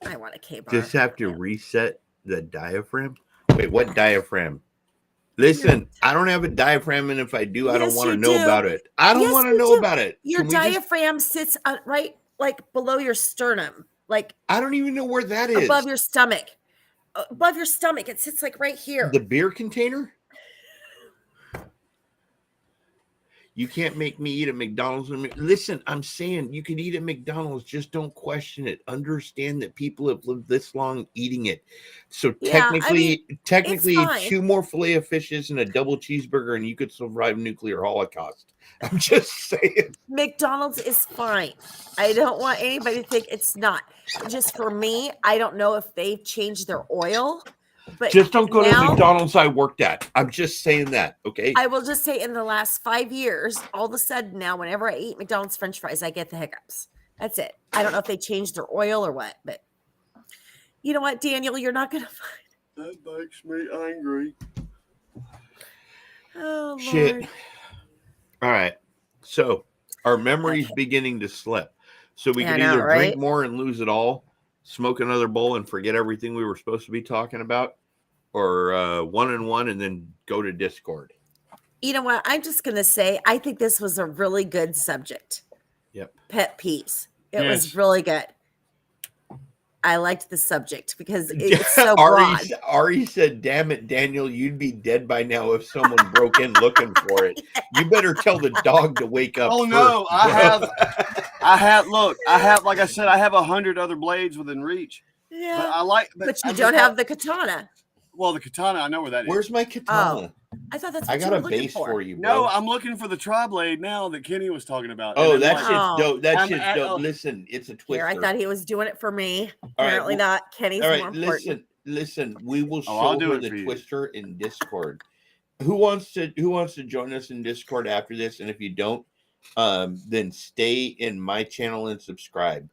I want a K-Bar. Just have to reset the diaphragm? Wait, what diaphragm? Listen, I don't have a diaphragm, and if I do, I don't want to know about it. I don't want to know about it. Your diaphragm sits right, like below your sternum, like I don't even know where that is. Above your stomach. Above your stomach, it sits like right here. The beer container? You can't make me eat at McDonald's. Listen, I'm saying you can eat at McDonald's. Just don't question it. Understand that people have lived this long eating it. So technically, two more filet of fishes and a double cheeseburger, and you could survive nuclear holocaust. I'm just saying. McDonald's is fine. I don't want anybody to think it's not. Just for me, I don't know if they've changed their oil. But just don't go to McDonald's I worked at. I'm just saying that, okay? I will just say in the last 5 years, all of a sudden now, whenever I eat McDonald's French fries, I get the hiccups. That's it. I don't know if they changed their oil or what, but you know what, Daniel? You're not going to find. That makes me angry. Oh, Lord. Shit. All right. So our memory's beginning to slip. So we can either drink more and lose it all, smoke another bowl and forget everything we were supposed to be talking about, or one and one and then go to Discord. You know what? I'm just going to say, I think this was a really good subject. Yep. Pet peeves. It was really good. I liked the subject because it's so broad. Ari said, "Damn it, Daniel, you'd be dead by now if someone broke in looking for it. You better tell the dog to wake up." Oh first, no, I have. Like I said, I have 100 other blades within reach. Yeah, but but you don't have the katana. Well, the katana, I know where that is. Where's my katana? I thought that's I what got you a were looking base for. for you, bro. No, I'm looking for the tri-blade now that Kenny was talking about. Oh, And I'm that like, shit's Oh. dope. That I'm shit's at- dope. oh. Listen, it's a twister. Here, I thought he was doing it for me. All right, Apparently well, not. Kenny's all more right, important. listen. We will Oh, I'll show do her it the for you. twister in Discord. Who wants to join us in Discord after this? And if you don't, then stay in my channel and subscribe.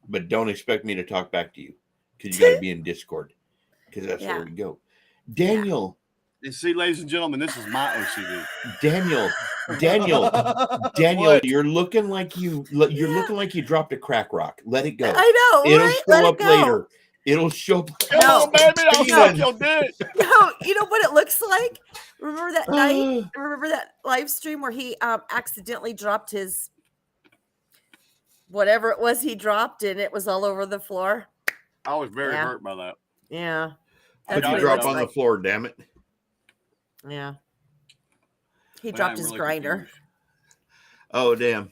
But don't expect me to talk back to you because you got to be in Discord because that's Yeah. where we go. Daniel, and see, ladies and gentlemen, this is my OCD. Daniel, What? you're looking like you dropped a crack rock. Let it go. I know, It'll right? show Let up it go. later. It'll show up. Come on, baby, I'll suck your dick. No, you know what it looks like? Remember that night? Remember that live stream where he accidentally dropped his whatever it was he dropped and it was all over the floor? I was very Yeah. hurt by that. Yeah. I Put That's you what it drop looks on the like. floor, damn it. Yeah. He Man, dropped I'm his really grinder. confused. Oh, damn.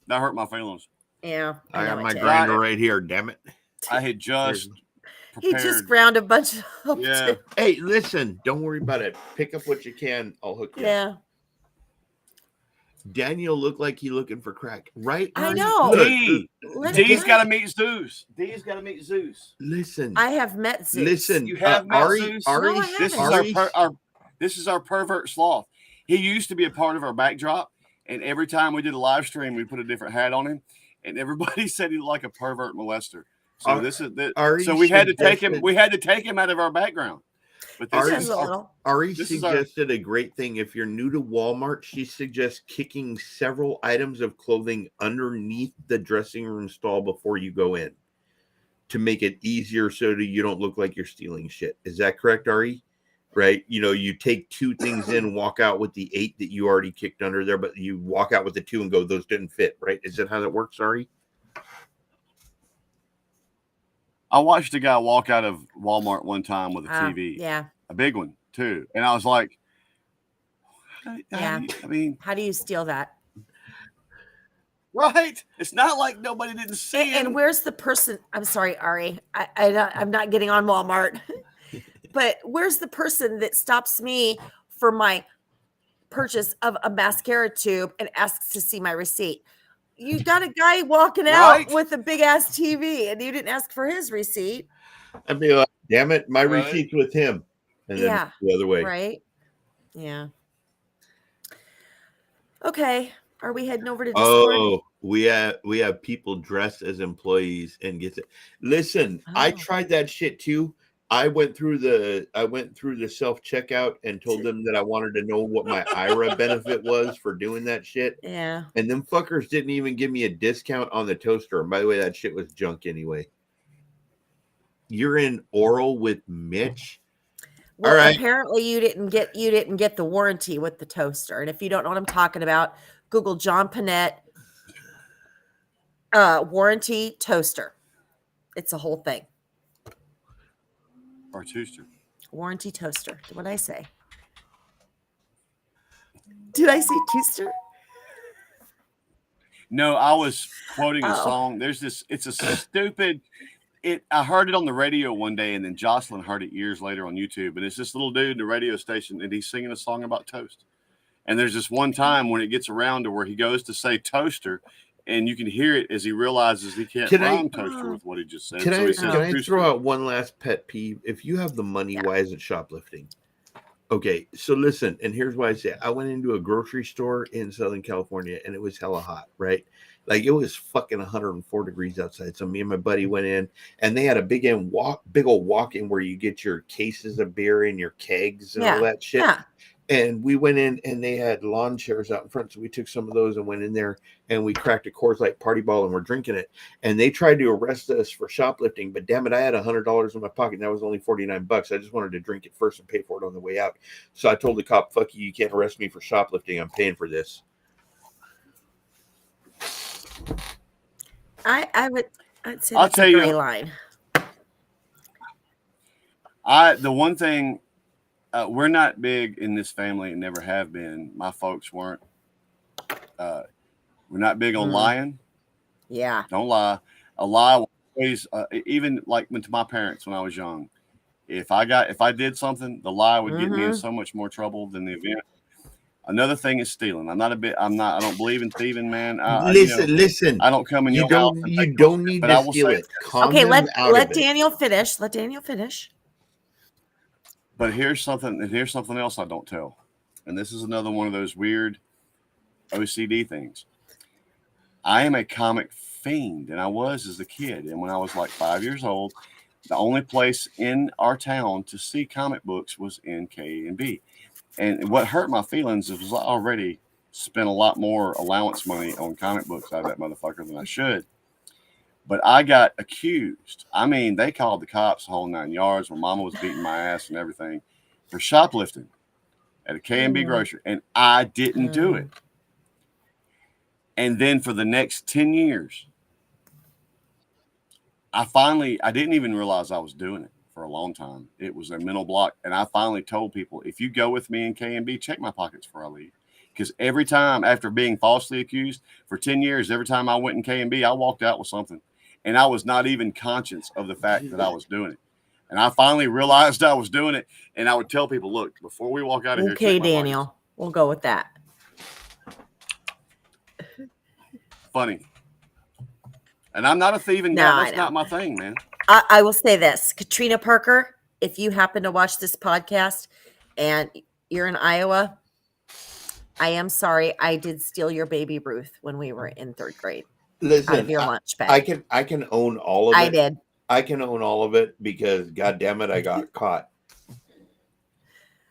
That hurt my feelings. Yeah. I got know my it did. grinder right here, damn it. I had just He prepared. just ground a bunch of Yeah. Hey, listen, don't worry about it. Pick up what you can. I'll hook you up. Yeah. Daniel looked like he looking for crack, right? I Ari? know. Look, D. Let it D's go. got to meet Zeus. D's got to meet Zeus. listen, I have met Zeus. listen. You have met Ari, Zeus? Ari, No, I This is haven't. this is our pervert sloth. He used to be a part of our backdrop, and every time we did a live stream, we put a different hat on him, and everybody said he looked like a pervert molester. So Ar- this is the Ari so we had to take him. suggested- We had to take him out of our background. But this Ari- Just is a our, little. Ari This is our- suggested a great thing. If you're new to Walmart, she suggests kicking several items of clothing underneath the dressing room stall before you go in to make it easier so that you don't look like you're stealing shit. Is that correct, Ari? Right? You know, you take 2 things in, walk out with the 8 that you already kicked under there, but you walk out with the 2 and go, those didn't fit, right? Is that how that works, Ari? I watched a guy walk out of Walmart one time with a TV, Yeah. a big one too, and I was like, Yeah. I mean, How do you steal that? right? It's not like nobody didn't see And him. where's the person? I'm sorry, Ari. I'm not getting on Walmart, but where's the person that stops me for my purchase of a mascara tube and asks to see my receipt? You got a guy walking out Right. with a big ass TV, and you didn't ask for his receipt, I'd be like, damn it, my Right. receipt's with him. And then Yeah. the other way. right? Yeah. Okay. Are we heading over to Discord? Oh, we have people dressed as employees and get it. Listen, I Oh. tried that shit too. I went through the self checkout and told them that I wanted to know what my IRA benefit was for doing that shit. Yeah. And them fuckers didn't even give me a discount on the toaster. And by the way, that shit was junk anyway. You're in oral with Mitch. Well, All right. apparently you didn't get the warranty with the toaster. And if you don't know what I'm talking about, Google John Panette warranty toaster. It's a whole thing. Or Tooster. Warranty toaster. What did I say? Did I say toaster? No, I was quoting a Oh. song. There's this. It's a stupid. I heard it on the radio one day, and then Jocelyn heard it years later on YouTube. And it's this little dude in the radio station, and he's singing a song about toast. And there's this one time when it gets around to where he goes to say toaster, and you can hear it as he realizes he can't Can I- rhyme toaster with what he just said. Can so I he says can I toaster. throw out one last pet peeve? If you have the money, Yeah. why is it shoplifting? Okay, so listen, and here's why I say it. I went into a grocery store in Southern California and it was hella hot, right? Like it was fucking 104 degrees outside. So me and my buddy went in and they had a big old walk-in where you get your cases of beer and your kegs and all that shit. Yeah. And we went in and they had lawn chairs out in front. So we took some of those and went in there and we cracked a Coors Light party ball and we're drinking it. And they tried to arrest us for shoplifting, but damn it, I had $100 in my pocket. And that was only $49. I just wanted to drink it first and pay for it on the way out. So I told the cop, fuck you, you can't arrest me for shoplifting. I'm paying for this. I'd say I'll that's tell a you- gray line. The one thing, we're not big in this family and never have been. My folks weren't. We're not big on Mm. lying. Yeah. Don't lie. A lie will always, even like to my parents when I was young, if I did something, the lie would get me in so much more trouble than the event. Another thing is stealing. I don't believe in thieving, man. Listen. I don't come in You your house. you don't need to steal it. Calm Okay, them out let of it. Daniel finish. Let Daniel finish. But here's something else I don't tell. And this is another one of those weird OCD things. I am a comic fiend, and I was as a kid. And when I was like 5 years old, the only place in our town to see comic books was in K&B. And what hurt my feelings is I already spent a lot more allowance money on comic books out of that motherfucker than I should. But I got accused. I mean, they called the cops the whole 9 yards when Mama was beating my ass and everything for shoplifting at a K&B grocery. And I didn't do it. And then for the next 10 years, I didn't even realize I was doing it for a long time. It was a mental block. And I finally told people, if you go with me in K&B, check my pockets before I leave. Because every time after being falsely accused for 10 years, every time I went in K&B, I walked out with something. And I was not even conscious of the fact that I was doing it. And I finally realized I was doing it. And I would tell people, look, before we walk out of here. Okay, Daniel, we'll go with that. Funny. And I'm not a thieving guy. That's not my thing, man. I will say this. Katrina Parker, if you happen to watch this podcast and you're in Iowa, I am sorry. I did steal your baby Ruth when we were in 3rd grade. Listen, out of your lunch bag. I can own all of it. I did. I can own all of it because, God damn it, I got caught.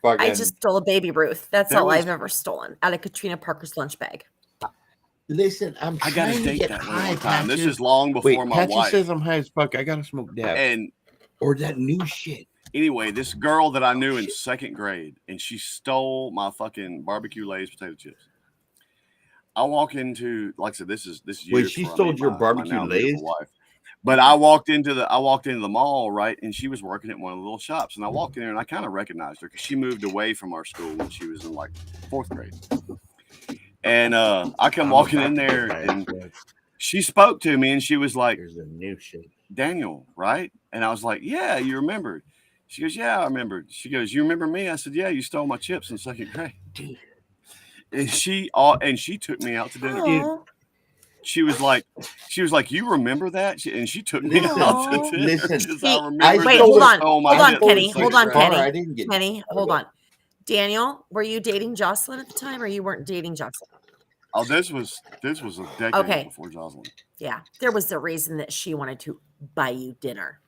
I just stole a baby Ruth. That's all I've ever stolen out of Katrina Parker's lunch bag. Listen, I got to date get that high. time. This is long before my Patsy wife says I'm high as fuck. I got to smoke dab. Or that new shit. Anyway, this girl that I knew in 2nd grade, and she stole my fucking barbecue Lay's potato chips. I walk into, like I said, this is Wait, she stole your barbecue Lay's? Wife. But I walked into the mall, right, and she was working at one of the little shops, and I walked in there and I kind of recognized her because she moved away from our school when she was in like 4th grade. And I come walking in there, and she spoke to me, and she was like, "There's a new shit, Daniel, right?" And I was like, "Yeah, you remembered." She goes, "Yeah, I remembered." She goes, "You remember me?" I said, "Yeah, you stole my chips in 2nd grade." Dude. And she took me out to dinner. Aww. She was like, "You remember that?" And she took me out to dinner. Listen, wait, hold on, Kenny. Kenny, hold on. Daniel, were you dating Jocelyn at the time, or you weren't dating Jocelyn? Oh, this was a decade before Jocelyn. Yeah, there was a reason that she wanted to buy you dinner.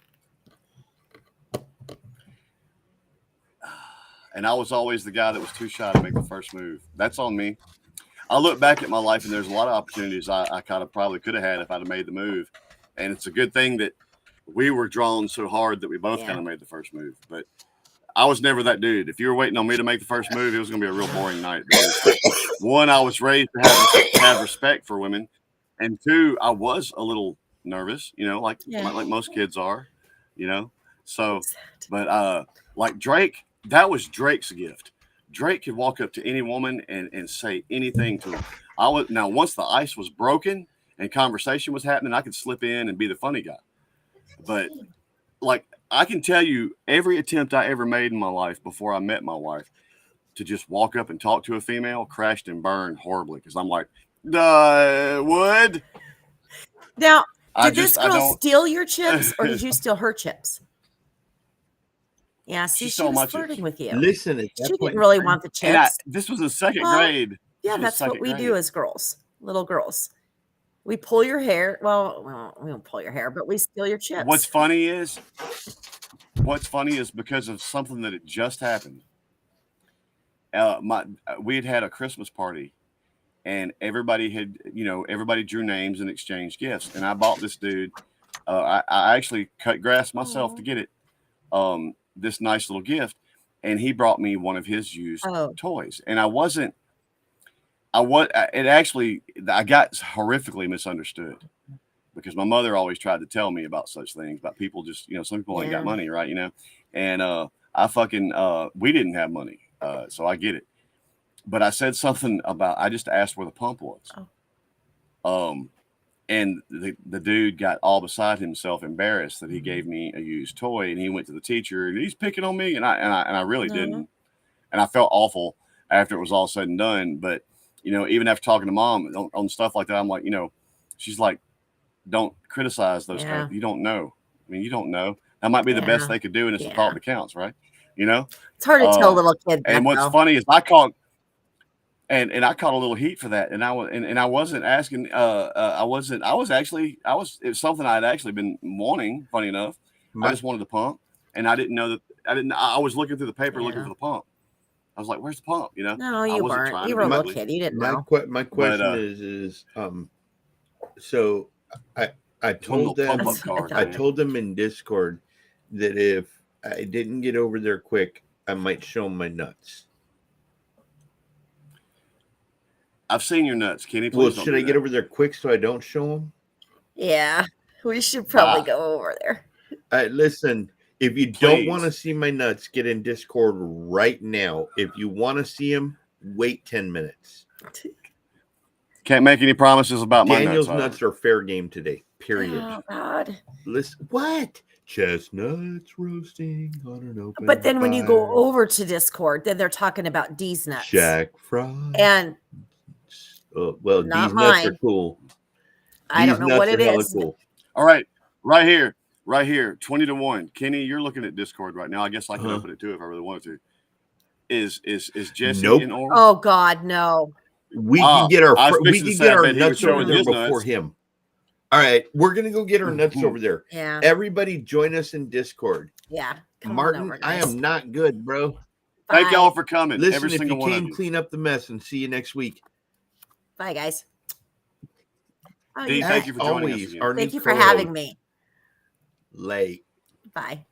And I was always the guy that was too shy to make the first move. That's on me. I look back at my life, and there's a lot of opportunities I kind of probably could have had if I'd have made the move. And it's a good thing that we were drawn so hard that we both kind of made the first move. But I was never that dude. If you were waiting on me to make the first move, it was going to be a real boring night. Because, one, I was raised to have respect for women. And 2, I was a little nervous, like most kids are, So, but like Drake, that was Drake's gift. Drake could walk up to any woman and say anything to him. Now, once the ice was broken and conversation was happening, I could slip in and be the funny guy. But like, I can tell you every attempt I ever made in my life before I met my wife to just walk up and talk to a female crashed and burned horribly. Because I'm like, would. Now, did this girl steal your chips, or did you steal her chips? Yeah, see, she was flirting with you. Listen, she didn't really want the chips. This was in 2nd grade. Yeah, that's what we do as girls, little girls. We pull your hair. Well, we don't pull your hair, but we steal your chips. What's funny is because of something that had just happened. We had a Christmas party, and everybody drew names and exchanged gifts. And I bought this dude. I actually cut grass myself to get it. This nice little gift, and he brought me one of his used toys. And I got horrifically misunderstood because my mother always tried to tell me about such things, about people just, some people ain't got money, right? And we didn't have money. So I get it. But I said something about, I just asked where the pump was. And the dude got all beside himself, embarrassed that he gave me a used toy, and he went to the teacher and he's picking on me, and I really No. didn't, and I felt awful after it was all said and done. But even after talking to mom on stuff like that, I'm like, she's like, don't criticize those Yeah. kind. You don't know. I mean, you don't know. That might be the best Yeah. they could do, and it's the Yeah. thought that counts, right? It's hard to tell a little kid that, And what's though. funny is I caught. And I caught a little heat for that, and I wasn't asking. It was something I had actually been wanting. Funny enough, I just wanted the pump, and I didn't know that. I was looking through the paper looking Yeah. for the pump. I was like, "Where's the pump?" No, I you wasn't weren't. trying You to were a be little ugly. kid. You didn't My know. my question is so I told little them pump-up card, I man. told them in Discord that if I didn't get over there quick, I might show them my nuts. I've seen your nuts, Kenny. Please Well, don't should do I get that. over there quick so I don't show them? Yeah, we should probably Ah. go over there. Listen, if you don't want to Please. see my nuts, get in Discord right now. If you want to see them, wait 10 minutes. Can't make any promises about Daniel's my nuts are fair game today. Period. Oh God! Listen, what? Chestnuts roasting on an open But then when you go fire. over to Discord, then they're talking about D's nuts. Jack Frost. And well, not these nuts are mine. cool. I don't These know what nuts it are hella is. cool. All right, right here, 20-1. Kenny, you're looking at Discord right now. I guess I could Uh-huh. open it too if I really wanted to. Is Jesse Nope. in order? Oh God, no! We can get our I was we fixing to can say, get I our bet he was nuts over showing there his before nuts. him. All right, we're gonna go get our nuts over there. Yeah, Everybody, join us in Discord. yeah. Come on Martin, over, I guys. am not good, bro. Thank Bye. y'all for coming. Listen, Every if single you one of came, you. clean up the mess, and see you next week. Bye, guys. Oh, Dee, you thank bet. you for joining us Always, again. our Thank new you for co-host, having me. Late. Bye.